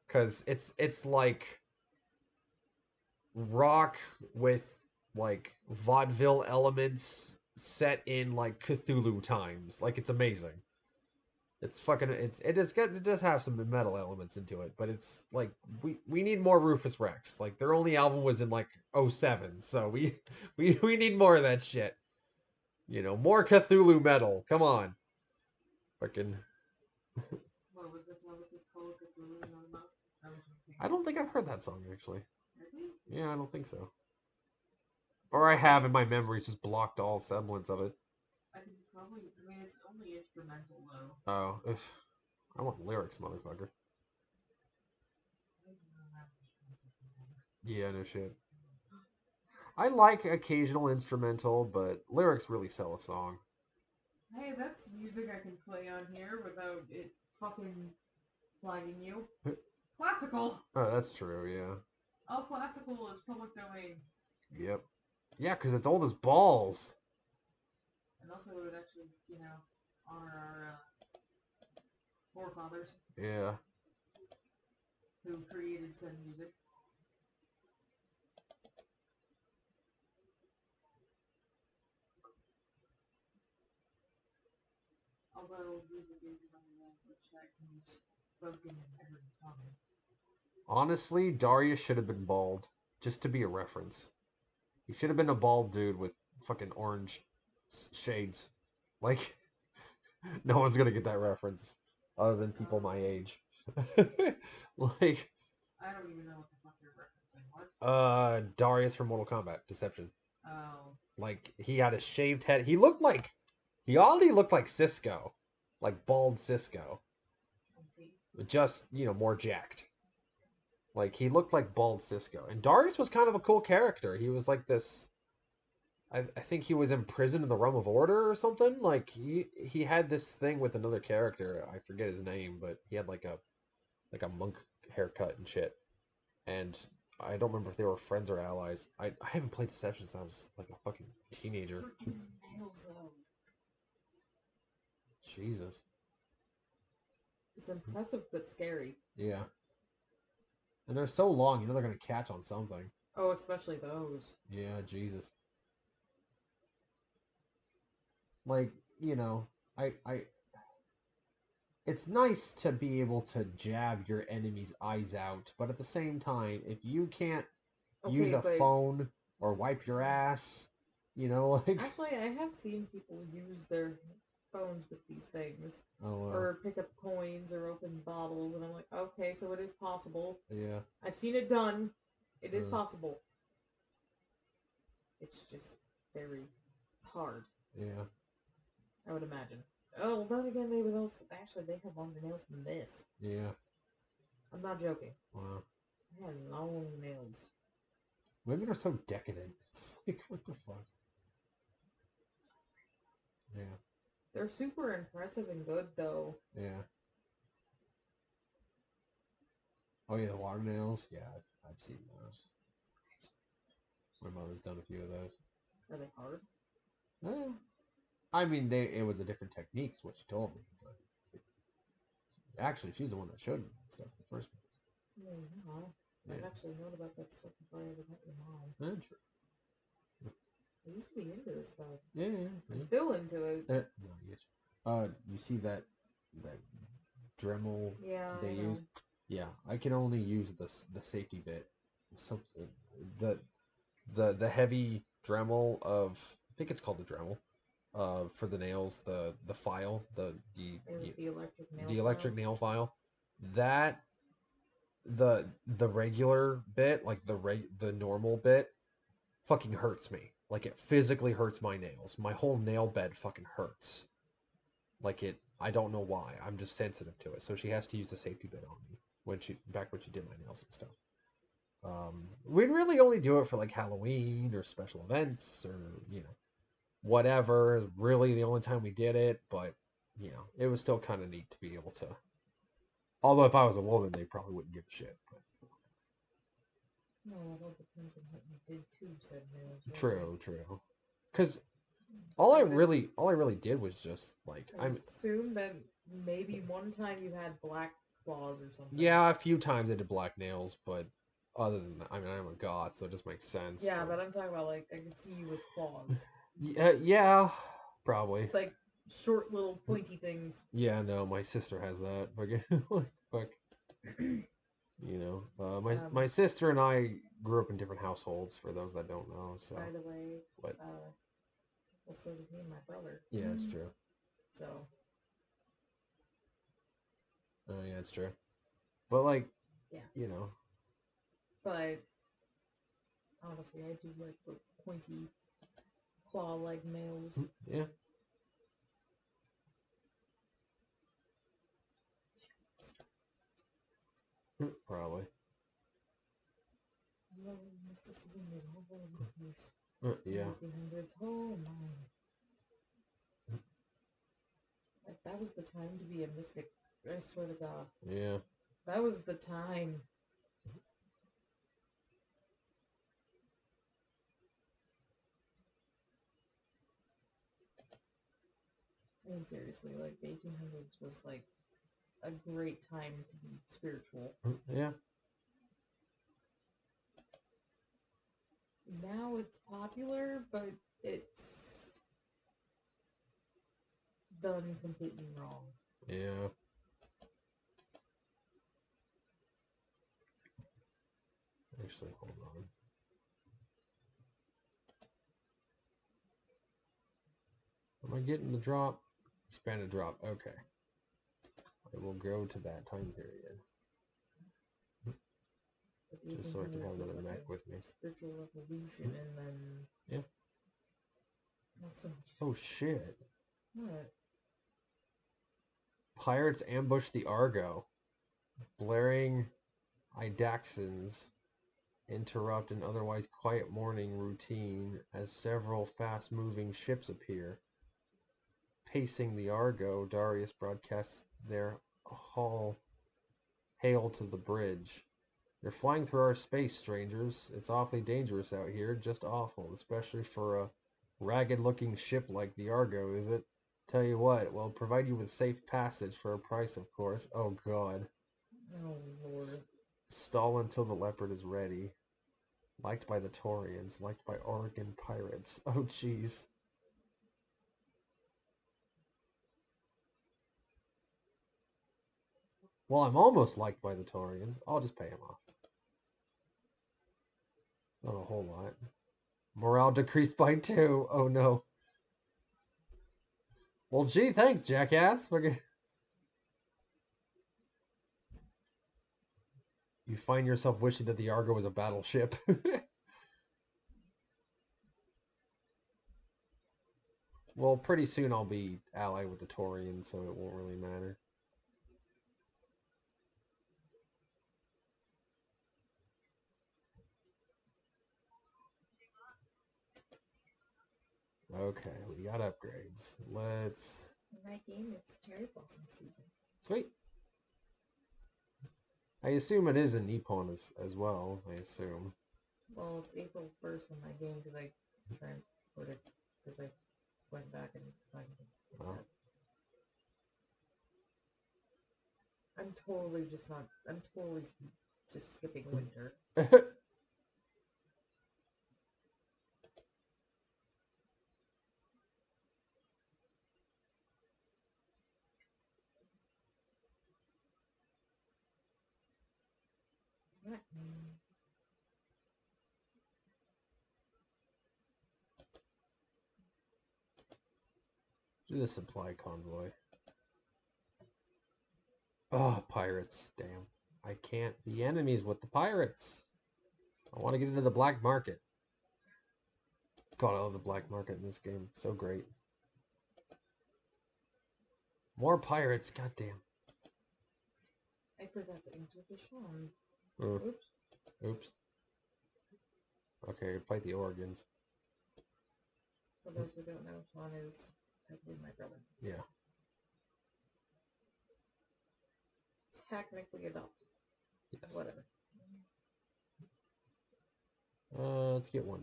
Cause it's like rock with like vaudeville elements set in like Cthulhu times. Like it's amazing. It's fucking it does have some metal elements into it, but it's like we need more Rufus Rex. Like their only album was in like 07, so we need more of that shit. More Cthulhu metal. Come on. Fucking What was this called? Cthulhu? I don't think I've heard that song actually. Really? Yeah, I don't think so. Or I have in my memories just blocked all semblance of it. I think probably. I mean, it's only instrumental though. Oh, I want lyrics, motherfucker. Yeah, no shit. I like occasional instrumental, but lyrics really sell a song. Hey, that's music I can play on here without it fucking flagging you. Classical. Oh, that's true, yeah. all classical is public domain. Yep. Yeah, because it's old as balls. And also it would actually, honor our forefathers. Yeah. Who created said music. Although music is the only language that can be spoken in every tongue. Honestly, Darius should have been bald, just to be a reference. He should have been a bald dude with fucking orange shades. Like, no one's gonna get that reference, other than people my age. Like, I don't even know what the fuck you're referencing. What? Darius from Mortal Kombat, Deception. Oh. Like, he had a shaved head. He already looked like Cisco, like bald Cisco. I see. Just, more jacked. Like, he looked like bald Cisco. And Darius was kind of a cool character. He was like this. I think he was imprisoned in the Realm of Order or something. Like, he had this thing with another character. I forget his name, but he had like a monk haircut and shit. And I don't remember if they were friends or allies. I haven't played Deception since I was like a fucking teenager. Freaking nails though. Jesus. It's impressive but scary. Yeah. And they're so long, they're gonna catch on something. Oh, especially those. Yeah, Jesus. Like, I it's nice to be able to jab your enemy's eyes out, but at the same time, if you can't use a phone or wipe your ass, like... Actually, I have seen people use their phones with these things. Oh, or pick up coins or open bottles, and I'm like, okay, so it is possible. Yeah. I've seen it done. It is possible. It's just very hard. Yeah. I would imagine. Oh, then again, they have longer nails than this. Yeah. I'm not joking. Wow. I had long nails. Women are so decadent. It's like, what the fuck? Yeah. They're super impressive and good, though. Yeah. Oh yeah, the water nails. Yeah, I've seen those. My mother's done a few of those. Are they hard? I mean, it was a different technique, is what she told me. But actually, she's the one that showed me that stuff in the first place. Yeah. I've actually known about that stuff before I ever met your mom. True. I used to be into this stuff. Yeah. I'm still into it. No, yes. You see that Dremel they use? Yeah, I can only use the safety bit. The heavy Dremel of, I think it's called the Dremel. For the nails, the file, the electric nail file, that the regular bit, like the normal bit, fucking hurts me. Like, it physically hurts my nails. My whole nail bed fucking hurts. Like, I don't know why. I'm just sensitive to it. So she has to use the safety bit on me when she did my nails and stuff. We'd really only do it for like Halloween or special events or whatever. Really, the only time we did it, but it was still kind of neat to be able to. Although if I was a woman, they probably wouldn't give a shit. But no, it all depends on what you did too, said nails. True. Because all I really did was just like I assume that maybe one time you had black claws or something. Yeah, a few times I did black nails, but other than that, I mean, I'm a goth, so it just makes sense. Yeah, but I'm talking about, like, I could see you with claws. Yeah, probably. Like short little pointy things. Yeah, no, my sister has that. Fuck. My sister and I grew up in different households. For those that don't know, so. By the way, what? Well, so did me and my brother. Yeah, it's true. So. Oh yeah, it's true. But like, yeah. But honestly, I do like the pointy claw-like nails. Yeah. Probably. Mysticism was all over the place. Yeah. 1900s. Oh my. Like, that was the time to be a mystic. I swear to God. Yeah. That was the time. I mean, seriously, like, the 1800s was, like, a great time to be spiritual. Yeah. Now it's popular, but it's done completely wrong. Yeah. Actually, hold on. Am I getting the drop? Expanded drop. Okay. I will go to that time period. Just so I can have another mech with me. Spiritual revolution, and then yeah. Not so much. Oh shit! What? Pirates ambush the Argo. Blaring Idaxons interrupt an otherwise quiet morning routine as several fast-moving ships appear. Pacing the Argo, Darius broadcasts their hail to the bridge. You're flying through our space, strangers. It's awfully dangerous out here, just awful, especially for a ragged-looking ship like the Argo, is it? Tell you what, we'll provide you with safe passage for a price, of course. Oh, God. Oh, Lord. Stall until the Leopard is ready. Liked by the Taurians, liked by Oregon pirates. Oh, jeez. Well, I'm almost liked by the Taurians. I'll just pay him off. Not a whole lot. Morale decreased by 2. Oh, no. Well, gee, thanks, jackass. You find yourself wishing that the Argo was a battleship. Well, pretty soon I'll be allied with the Taurians, so it won't really matter. Okay, we got upgrades. Let's... In that game, it's cherry blossom season. Sweet. I assume it is in Nippon as well, I assume. Well, it's April 1st in my game because I transported, because I went back and talked to that. I'm totally just skipping winter. Do the supply convoy. Oh, pirates. Damn. I can't be enemies with the pirates. I want to get into the black market. God, I love the black market in this game. It's so great. More pirates. Goddamn. I forgot to answer to Sean. Oops. Oops. Okay, fight the Oregons. For those who don't know, Sean is technically my brother. Yeah. Technically adopted. Yes. Whatever. Let's get 1-4.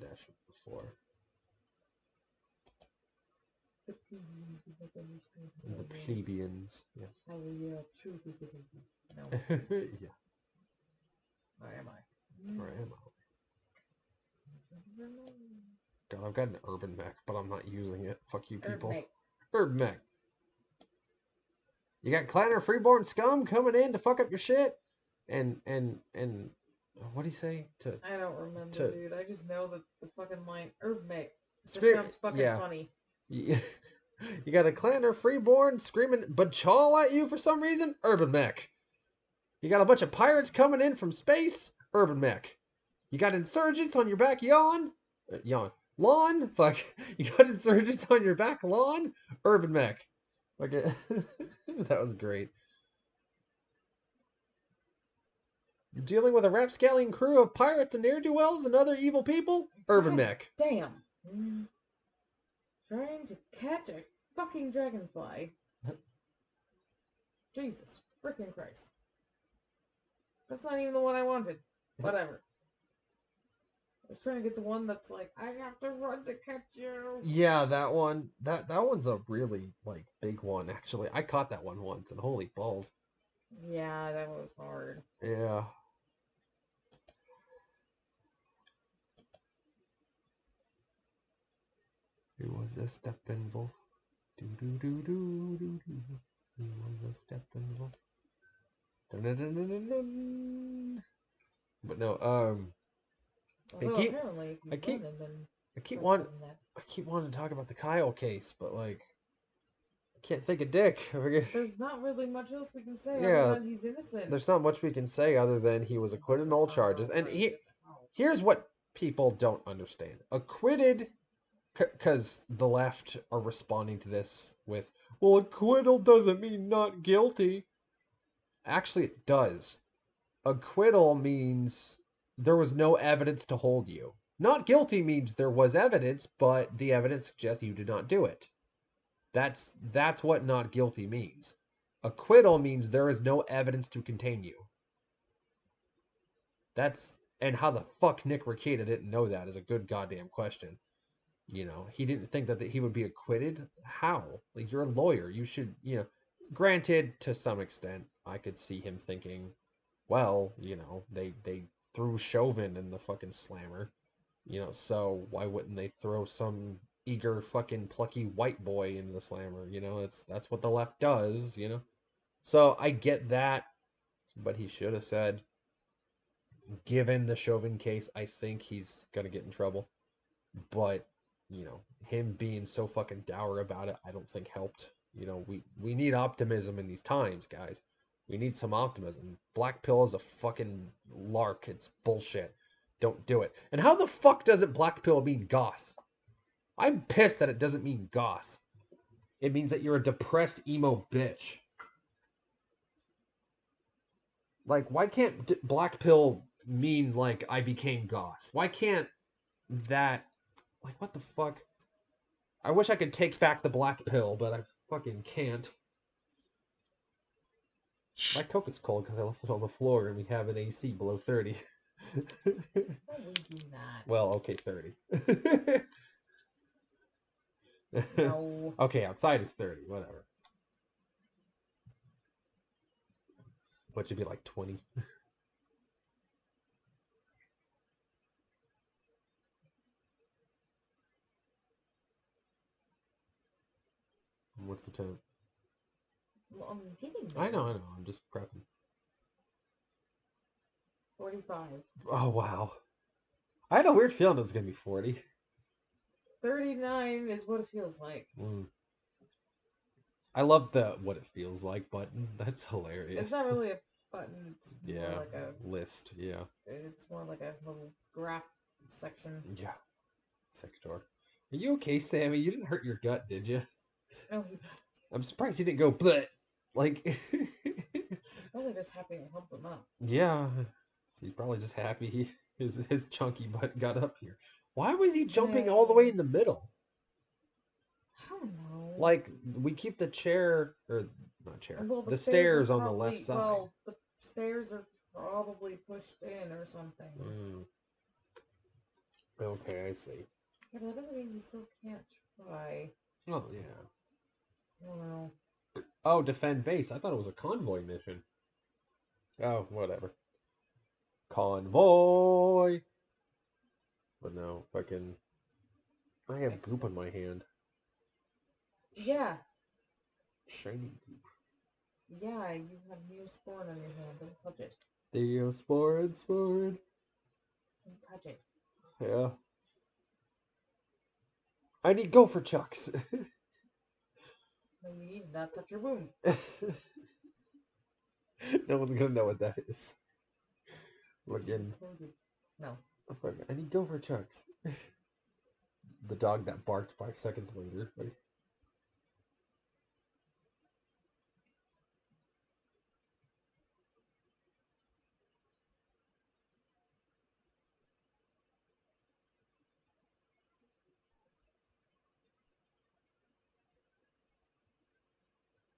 The plebeians, we take every state. The plebeians, yes. How we truth equity. No. Yeah. Where am I? Where am I? God, I've got an urban mech, but I'm not using it. Fuck you people. Urban mech. You got Clanner Freeborn scum coming in to fuck up your shit? And what do you say? I don't remember, dude. I just know that the fucking line urban mech. It just sounds fucking funny. You got a Clanner Freeborn screaming Bachal at you for some reason? Urban mech. You got a bunch of pirates coming in from space? Urban mech. You got insurgents on your back lawn? Fuck. You got insurgents on your back lawn? Urban mech. Okay. That was great. You're dealing with a rapscallion crew of pirates and ne'er-do-wells and other evil people? Urban mech. Damn. Trying to catch a fucking dragonfly. Jesus freaking Christ. That's not even the one I wanted. Whatever. I was trying to get the one that's like, I have to run to catch you. Yeah, that one. That one's a really like big one. Actually, I caught that one once, and holy balls. Yeah, that was hard. Yeah. He was a Steppenwolf. Do do do do do do. He was a Steppenwolf. Dun, dun, dun, dun, dun, dun. But no, I Although keep, apparently, if you I run keep, and then I keep press want, button that, I keep wanting to talk about the Kyle case, but like, I can't think of dick. there's not really much else we can say other Yeah, than he's innocent. there's not much we can say other than he was acquitted on all charges. And here's what people don't understand: acquitted, because the left are responding to this with, "Well, acquittal doesn't mean not guilty." Actually, it does. Acquittal means there was no evidence to hold you. Not guilty means there was evidence, but the evidence suggests you did not do it. That's what not guilty means. Acquittal means there is no evidence to contain you. That's and how the fuck Nick Rekieta didn't know that is a good goddamn question. You know, he didn't think that he would be acquitted. How? Like, you're a lawyer. You should, granted, to some extent, I could see him thinking, well, they threw Chauvin in the fucking slammer, so why wouldn't they throw some eager fucking plucky white boy into the slammer? That's what the left does. So I get that, but he should have said, given the Chauvin case, I think he's gonna get in trouble. But him being so fucking dour about it, I don't think helped. We need optimism in these times, guys. We need some optimism. Black pill is a fucking lark. It's bullshit. Don't do it. And how the fuck does it black pill mean goth? I'm pissed that it doesn't mean goth. It means that you're a depressed emo bitch. Like, why can't black pill mean like I became goth? Why can't that, like, what the fuck? I wish I could take back the black pill, but I fucking can't. My Coke is cold because I left it on the floor and we have an AC below 30. Why would you not? Well, okay, 30. No. Okay, outside is 30, whatever. What should be like 20? What's the temp? Well, I'm getting I there. know, I'm just prepping. 45. Oh, wow. I had a weird feeling it was going to be 40. 39 is what it feels like. I love the what it feels like button. That's hilarious. It's not really a button. It's more like a list. Yeah. It's more like a little graph section. Yeah. Sector. Are you okay, Sammy? You didn't hurt your gut, did you? No, he. I'm surprised he didn't go bleh. Like. He's probably just happy I helped him up. Yeah. He's probably just happy his chunky butt got up here. Why was he jumping all the way in the middle? I don't know. Like, we keep the chair, or not chair, well, the stairs on the left side. Well, the stairs are probably pushed in or something. Okay, I see. Yeah, but that doesn't mean he still can't try. Oh, yeah. I don't know. Oh, defend base. I thought it was a convoy mission. Oh, whatever. Convoy! But no, fucking. I have goop on my hand. Yeah. Shiny goop. Yeah, you have Neosporin on your hand. Don't touch it. Neosporin. Don't touch it. Yeah. I need gopher chucks. No, you need not touch your wound. No one's gonna know what that is. Again. No. I need gopher chucks. The dog that barked 5 seconds later.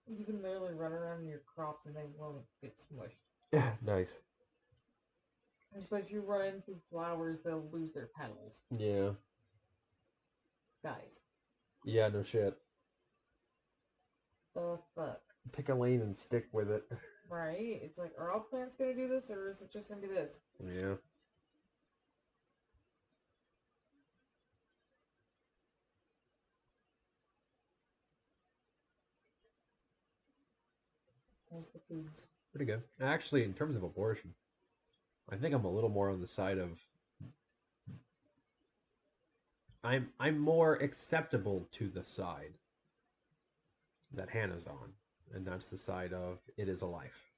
You can literally run around in your crops and they won't get smushed. Yeah, nice. But if you run in through flowers, they'll lose their petals. Yeah. Guys. Yeah, no shit. The fuck? Pick a lane and stick with it. Right? It's like, are all plants gonna do this, or is it just gonna be this? Yeah. There's the foods. Pretty good. Actually, in terms of abortion, I think I'm a little more on the side of I'm more acceptable to the side that Hannah's on, and that's the side of it is a life.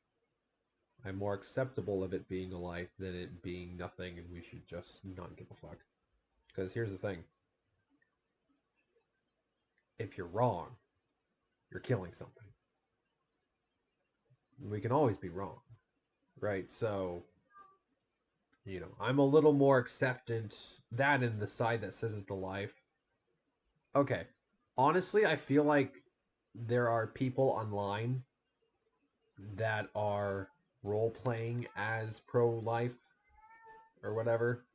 I'm more acceptable of it being a life than it being nothing, and we should just not give a fuck. Because here's the thing: if you're wrong, you're killing something. We can always be wrong, right? So, I'm a little more acceptant that in the side that says it's a life. Okay, honestly, I feel like there are people online that are role playing as pro life or whatever.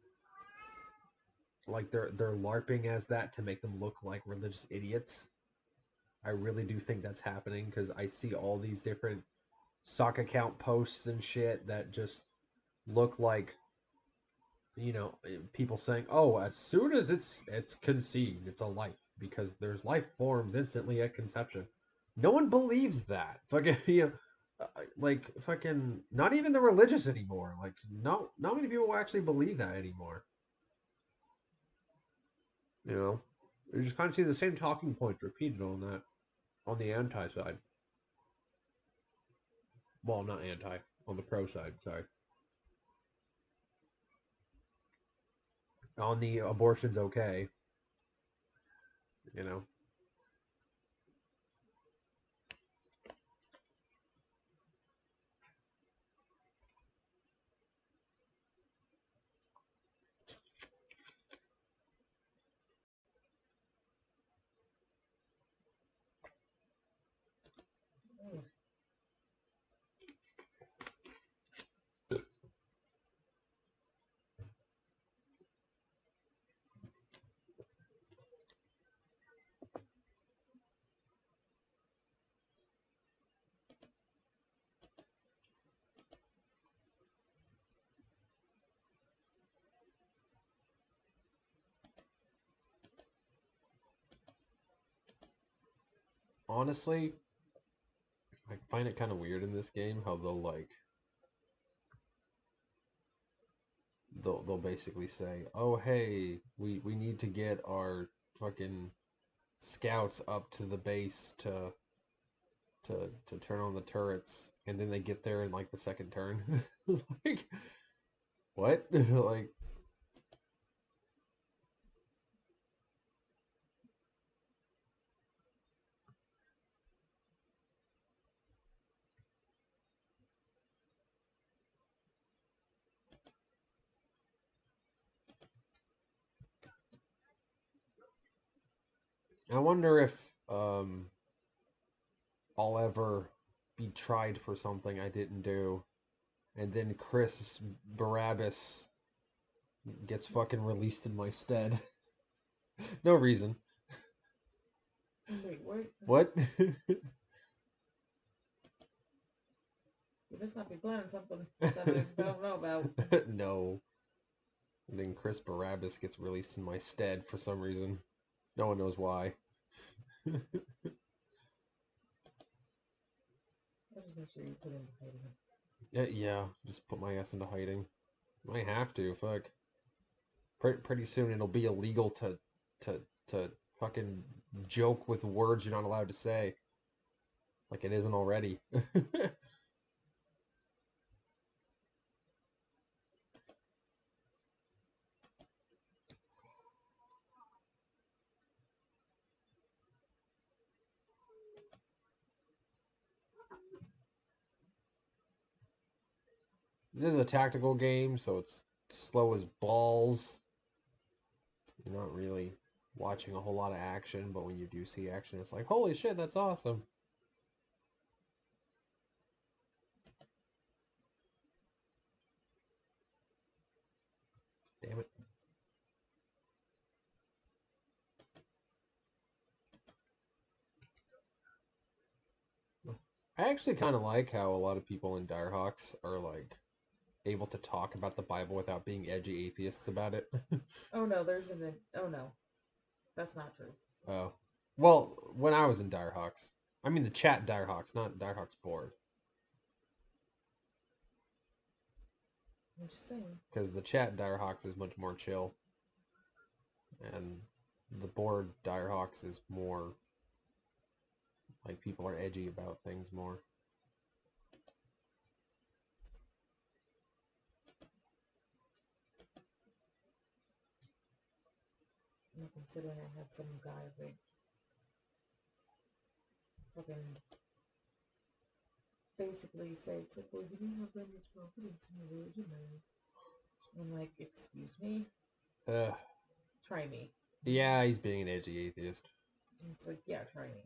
Like they're LARPing as that to make them look like religious idiots. I really do think that's happening because I see all these different sock account posts and shit that just look like people saying, "Oh, as soon as it's conceived, it's a life because there's life forms instantly at conception." No one believes that. Fucking, like fucking, not even the religious anymore. Like, no, not many people actually believe that anymore. You know, you just kind of see the same talking points repeated on the anti side. Well, not anti, on the pro side. Sorry, on the abortion's okay. You know, honestly, I find it kind of weird in this game how they'll basically say, "Oh, hey, we need to get our fucking scouts up to the base to turn on the turrets," and then they get there in like the second turn. Like, what? Like, I wonder if um I'll ever be tried for something I didn't do, and then Chris Barabbas gets fucking released in my stead. No reason. Wait, what? What? You must not be planning something that I don't know about. No. And then Chris Barabbas gets released in my stead for some reason. No one knows why. I'll just make sure you put in hiding. Yeah, just put my ass into hiding. I have to. Fuck. Pretty soon it'll be illegal to to fucking joke with words you're not allowed to say, like it isn't already. This is a tactical game, so it's slow as balls. You're not really watching a whole lot of action, but when you do see action, it's like, holy shit, that's awesome. I actually kind of like how a lot of people in Direhawks are like able to talk about the Bible without being edgy atheists about it. Oh no, oh no, that's not true. Oh. Well, when I was in Direhawks. I mean the chat Direhawks, not Direhawks board. I'm just saying. Because the chat Direhawks is much more chill. And the board Direhawks is more like people are edgy about things more. Considering I had some guy like fucking basically say it's like, well, you don't have that much confidence in your religion, man. I'm like, excuse me? Try me. Yeah, he's being an edgy atheist. And it's like, yeah, try me.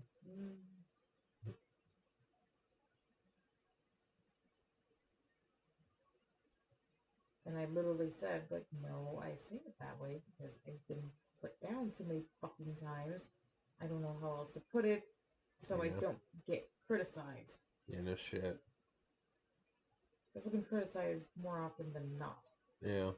And I literally said, like, no, I say it that way because I've been put down so many fucking times. I don't know how else to put it, so I don't get criticized. Yeah, no shit. Because I've been criticized more often than not. Yeah.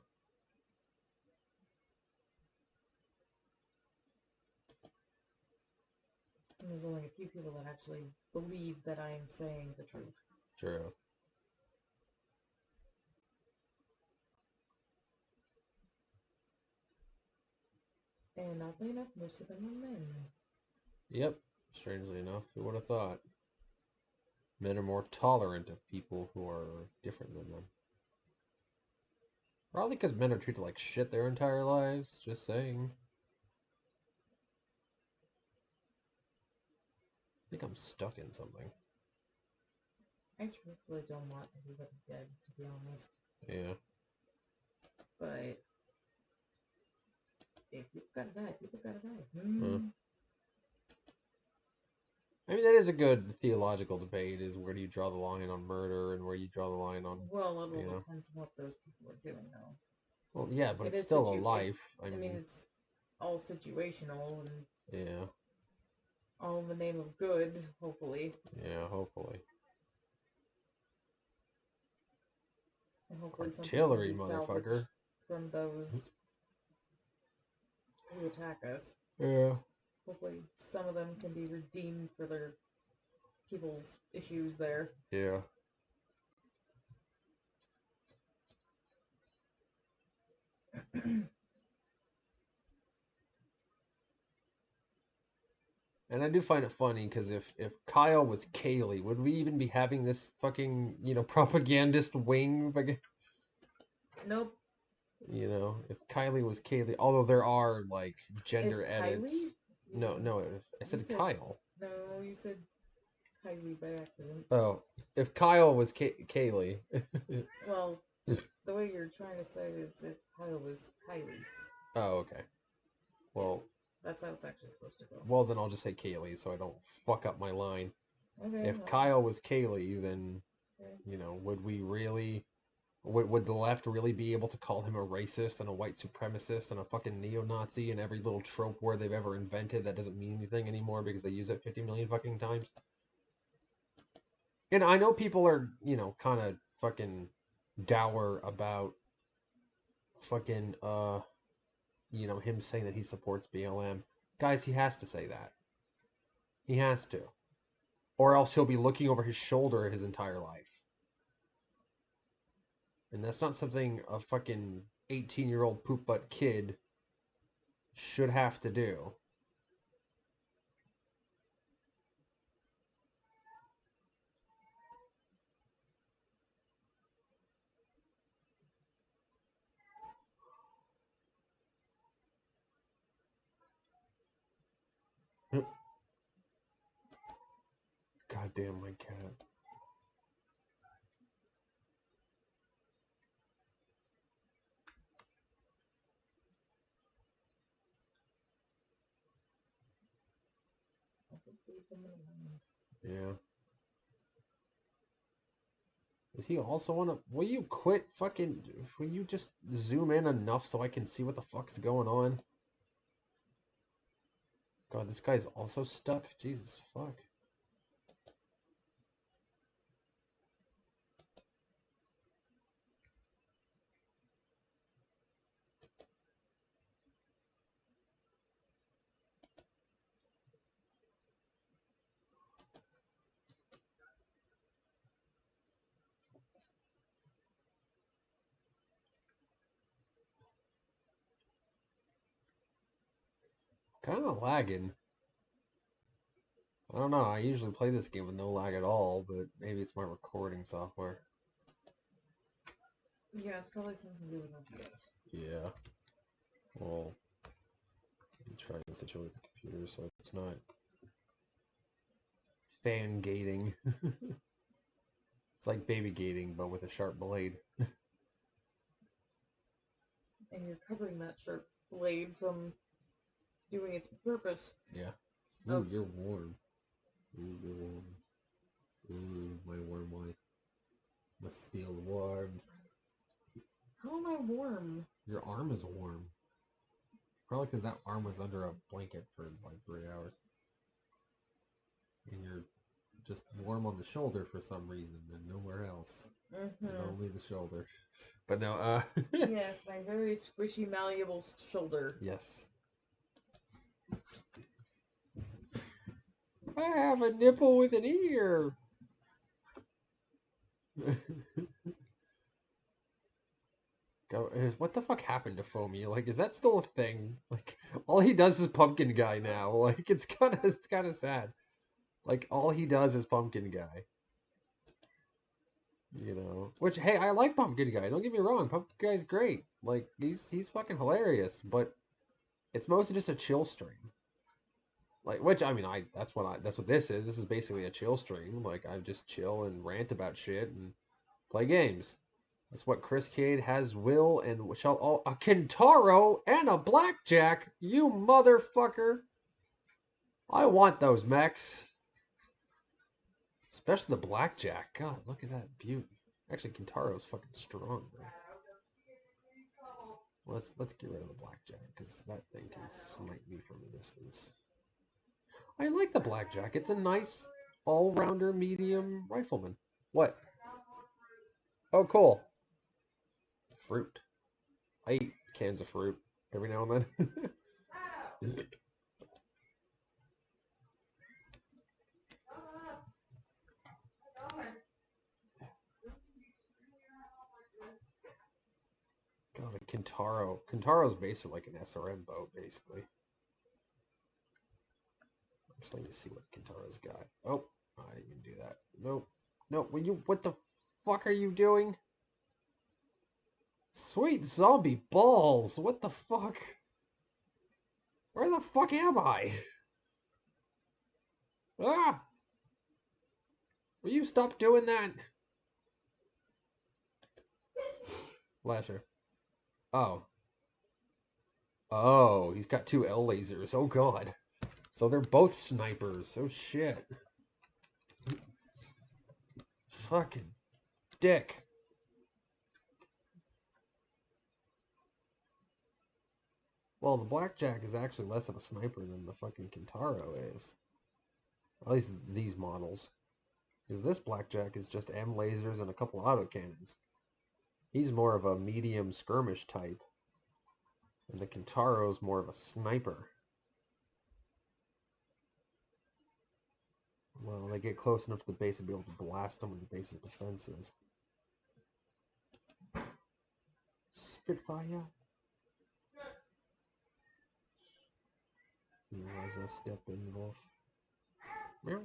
And there's only a few people that actually believe that I am saying the truth. True. And oddly enough, most of them are men. Yep. Strangely enough, who would have thought? Men are more tolerant of people who are different than them. Probably because men are treated like shit their entire lives. Just saying. I think I'm stuck in something. I truthfully don't want everybody dead, to be honest. Yeah. But if people gotta die, people gotta die. I mean, that is a good theological debate, is where do you draw the line on murder and where you draw the line on... Well, it all depends on what those people are doing, though. Well, yeah, but it's still a life. I mean, it's all situational and... Yeah. All in the name of good, hopefully. Yeah, hopefully. And hopefully Artillery, motherfucker. From those who attack us. Yeah. Hopefully some of them can be redeemed for their people's issues there. Yeah. And I do find it funny because if Kyle was Kaylee, would we even be having this fucking, propagandist wing? Nope. If Kylie was Kaylee, although there are like gender edits. Kylie? No, I said Kyle. No, you said Kylie by accident. Oh, if Kyle was Kaylee. Well, the way you're trying to say it is if Kyle was Kylie. Oh, okay. Well, that's how it's actually supposed to go. Well, then I'll just say Kaylee so I don't fuck up my line. Okay. If Kyle was Kaylee, then would we really? Would the left really be able to call him a racist and a white supremacist and a fucking neo-Nazi and every little trope word they've ever invented that doesn't mean anything anymore because they use it 50 million fucking times? And I know people are, kind of fucking dour about fucking, him saying that he supports BLM. Guys, he has to say that. He has to. Or else he'll be looking over his shoulder his entire life. And that's not something a fucking 18-year-old poop butt kid should have to do. God damn my cat. Yeah. Is he also on a... Will you quit fucking... Will you just zoom in enough so I can see what the fuck's going on? God, this guy's also stuck? Jesus, fuck. kind of lagging. I don't know. I usually play this game with no lag at all, but maybe it's my recording software. Yeah, it's probably something to do with OBS. Yeah. Well, I'm trying to situate the computer so it's not fan gating. It's like baby gating, but with a sharp blade. And you're covering that sharp blade from doing its purpose. Yeah. Ooh, you're warm. Ooh, you're warm. Ooh, my warm white. My steel warms. How am I warm? Your arm is warm. Probably because that arm was under a blanket for like 3 hours. And you're just warm on the shoulder for some reason and nowhere else. Mm-hmm. And only the shoulder. But no, Yes, my very squishy, malleable shoulder. Yes. I have a nipple with an ear. What the fuck happened to Foamy? Like, is that still a thing? Like, all he does is Pumpkin Guy now. Like, it's kind of sad. Like, all he does is Pumpkin Guy. You know, which hey, I like Pumpkin Guy. Don't get me wrong, Pumpkin Guy's great. Like, he's fucking hilarious. But it's mostly just a chill stream. Like, which I mean, that's what this is. This is basically a chill stream. Like, I just chill and rant about shit and play games. That's what Kryscade has will and shall all a Kintaro and a blackjack, you motherfucker. I want those mechs. Especially the blackjack. God, look at that beauty. Actually, Kintaro's fucking strong, bro. Let's get rid of the blackjack, because that thing can snipe me from a distance. I like the blackjack. It's a nice all-rounder medium rifleman. What? Oh, cool. Fruit. I eat cans of fruit every now and then. God, a Kintaro. Kintaro's basically like an SRM boat, basically. Just let me see what Kintaro's got. Oh, I didn't even do that. Nope. No, what the fuck are you doing? Sweet zombie balls! What the fuck? Where the fuck am I? Ah! Will you stop doing that? Lasher. Oh. Oh, he's got two L lasers. Oh god. So they're both snipers. Oh shit. Fucking dick. Well, the blackjack is actually less of a sniper than the fucking Kintaro is. At least these models. Because this blackjack is just M lasers and a couple autocannons. He's more of a medium skirmish type. And the Kintaro's more of a sniper. Well, they get close enough to the base to be able to blast them with the base's defenses. Spitfire. Eliza stepping off. Meow.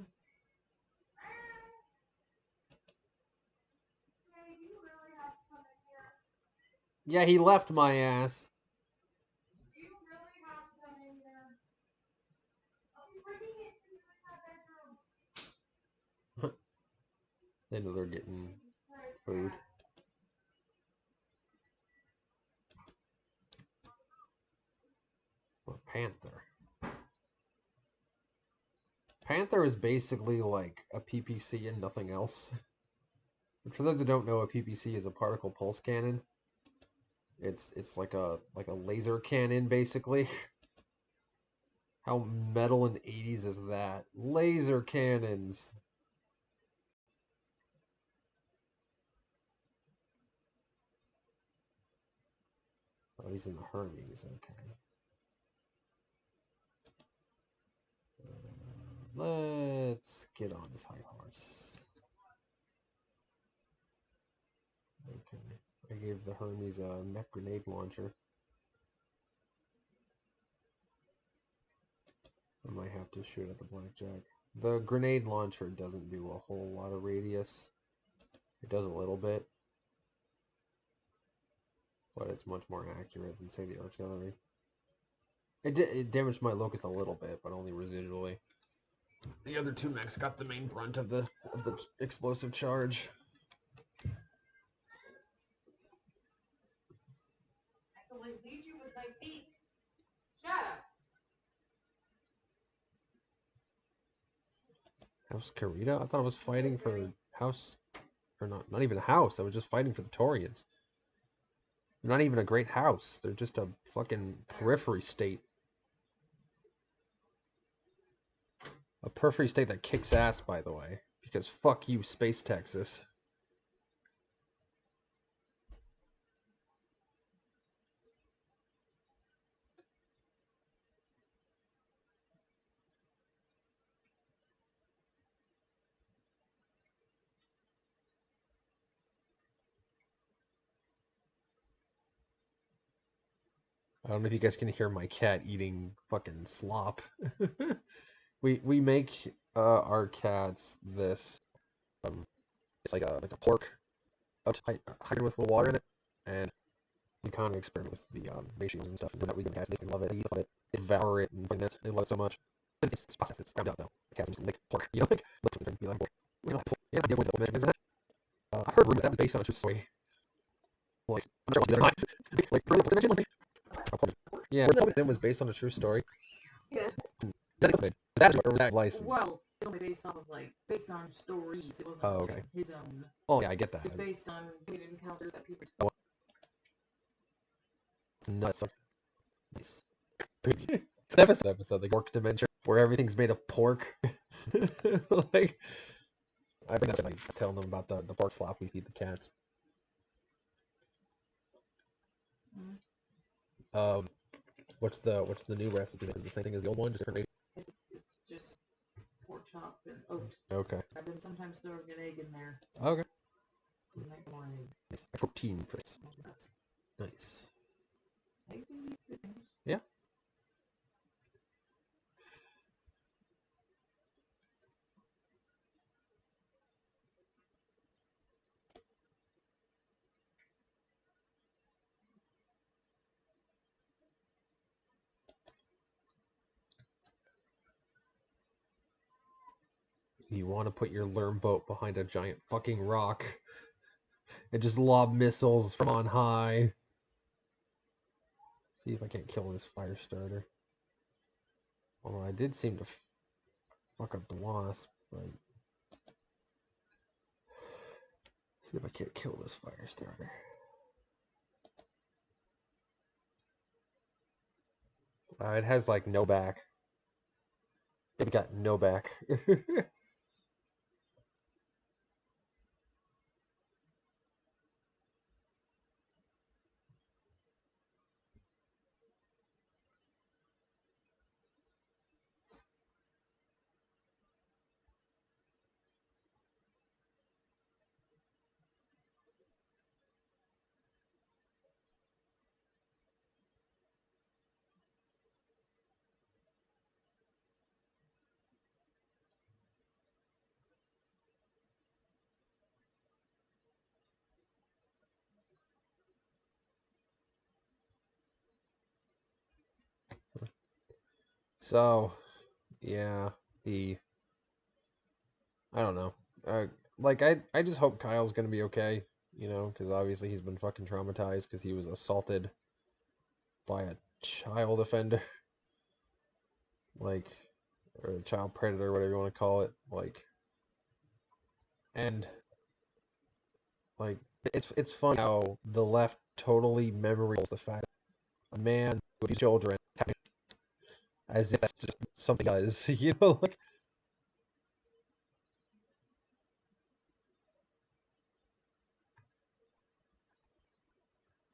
Yeah, he left my ass. Do you really have to come in here? I'll be bringing it to you in my bedroom. They know they're getting food. Or Panther. Panther is basically like a PPC and nothing else. For those who don't know, a PPC is a particle pulse cannon. It's like a laser cannon basically. How metal in the 80s is that? Laser cannons. Oh, he's in the Hermes, okay. Let's get on this high horse. Okay, I gave the Hermes a mech grenade launcher. I might have to shoot at the blackjack. The grenade launcher doesn't do a whole lot of radius. It does a little bit, but it's much more accurate than, say, the artillery. It damaged my locust a little bit, but only residually. The other two mechs got the main brunt of the explosive charge. I have to lead you with my feet. Shut up. House Karita? I thought I was fighting for House, or not even a house. I was just fighting for the Torians. They're not even a great house. They're just a fucking periphery state. A periphery state that kicks ass, by the way. Because fuck you, Space Texas. I don't know if you guys can hear my cat eating fucking slop. we make our cats this it's like a pork hydrated with a little water in it, and we kind of experiment with the ratios and stuff. And that we give cats, they love it, they love it, they devour it, and they love it so much. It's processed, it's ground up though. The cats just lick pork, you know, like look at it and be like, pork. We don't have pork. Yeah, I did with the measurements. I heard a rumor that was based on a true story. Like, I'm sure it was the other night. Like, really, like, yeah, it was based on a true story. Yeah. That license. Well, it's only based off of based on stories. It wasn't okay. His own. Oh yeah, I get that. It's based on encounters that people. It's nuts. Nice. episode, like pork dimension, where everything's made of pork. Like, I think that's like telling them about the pork slop we feed the cats. Mm. What's the new recipe? Is it the same thing as the old one, just different? It's just pork chop and oat. Okay. I've been sometimes throwing an egg in there. Okay. To make more eggs. Nice. Protein for it. Nice. Yeah. You want to put your lerm boat behind a giant fucking rock and just lob missiles from on high. See if I can't kill this fire starter. Although I did seem to fuck up the wasp, but see if I can't kill this fire starter. It has like no back. It got no back. So, yeah, I don't know. Like, I just hope Kyle's gonna be okay, you know, because obviously he's been fucking traumatized because he was assaulted by a child offender, like, or a child predator, whatever you want to call it, like, and like it's funny how the left totally memories the fact that a man with these children as if that's just something he does, you know, like.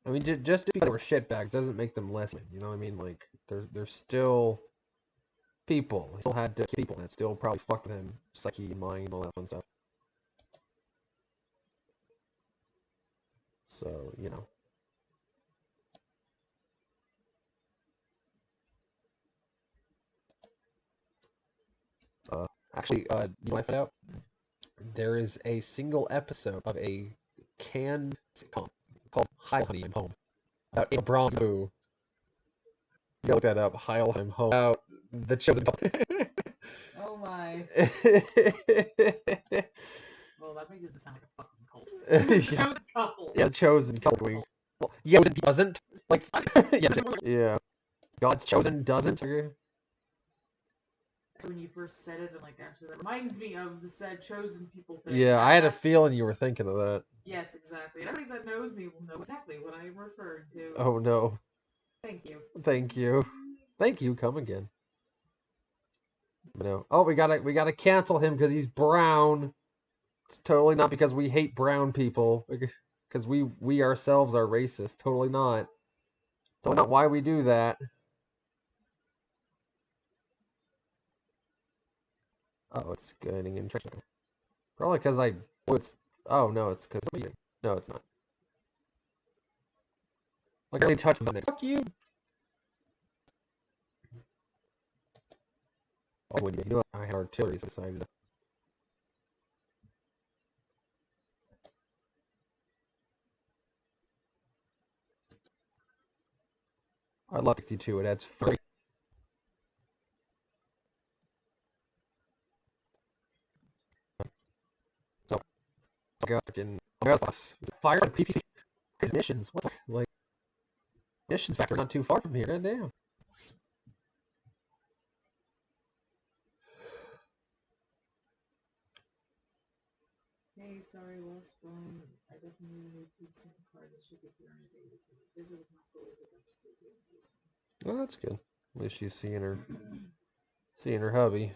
I mean, just because they were shitbags doesn't make them less human. You know what I mean? Like, there's still people. He still had to kill people, and it still probably fucked with him, psyche, mind, all that fun stuff. So, you know. Actually, you know what I found out? There is a single episode of a canned sitcom called Hi Honey, I'm Home about a bronco. You look that up. Hi I'm Home. About the chosen couple. Oh my. Well, that makes it sound like a fucking cult. Yeah. Chosen couple. Yeah, chosen couple. Well, yeah, doesn't like. Yeah, yeah. God's chosen doesn't. Okay. When you first said it, I'm like, actually, that reminds me of the said chosen people thing. Yeah, I had a feeling you were thinking of that. Yes, exactly. Everybody that knows me will know exactly what I am referring to. Oh no. Thank you. Thank you. Thank you. Come again. No. Oh, we gotta cancel him because he's brown. It's totally not because we hate brown people. Because we ourselves are racist. Totally not. Totally not why we do that. Oh, it's getting in trick. Probably because I. Oh, it's. Oh no, it's because I'm eating. No, it's not. Like I really touched the next. Fuck you. Oh, you know I had artillery, so I decided to. I love 62. It adds 30. So I got freaking fire on PPC missions. What the, like missions factor not too far from here. God damn. Hey, sorry, lost phone. I guess I'm leaving a food SIM card that should be here in a day or two. Visit with my coworkers upstairs. Well, that's good. At least she's seeing her hubby.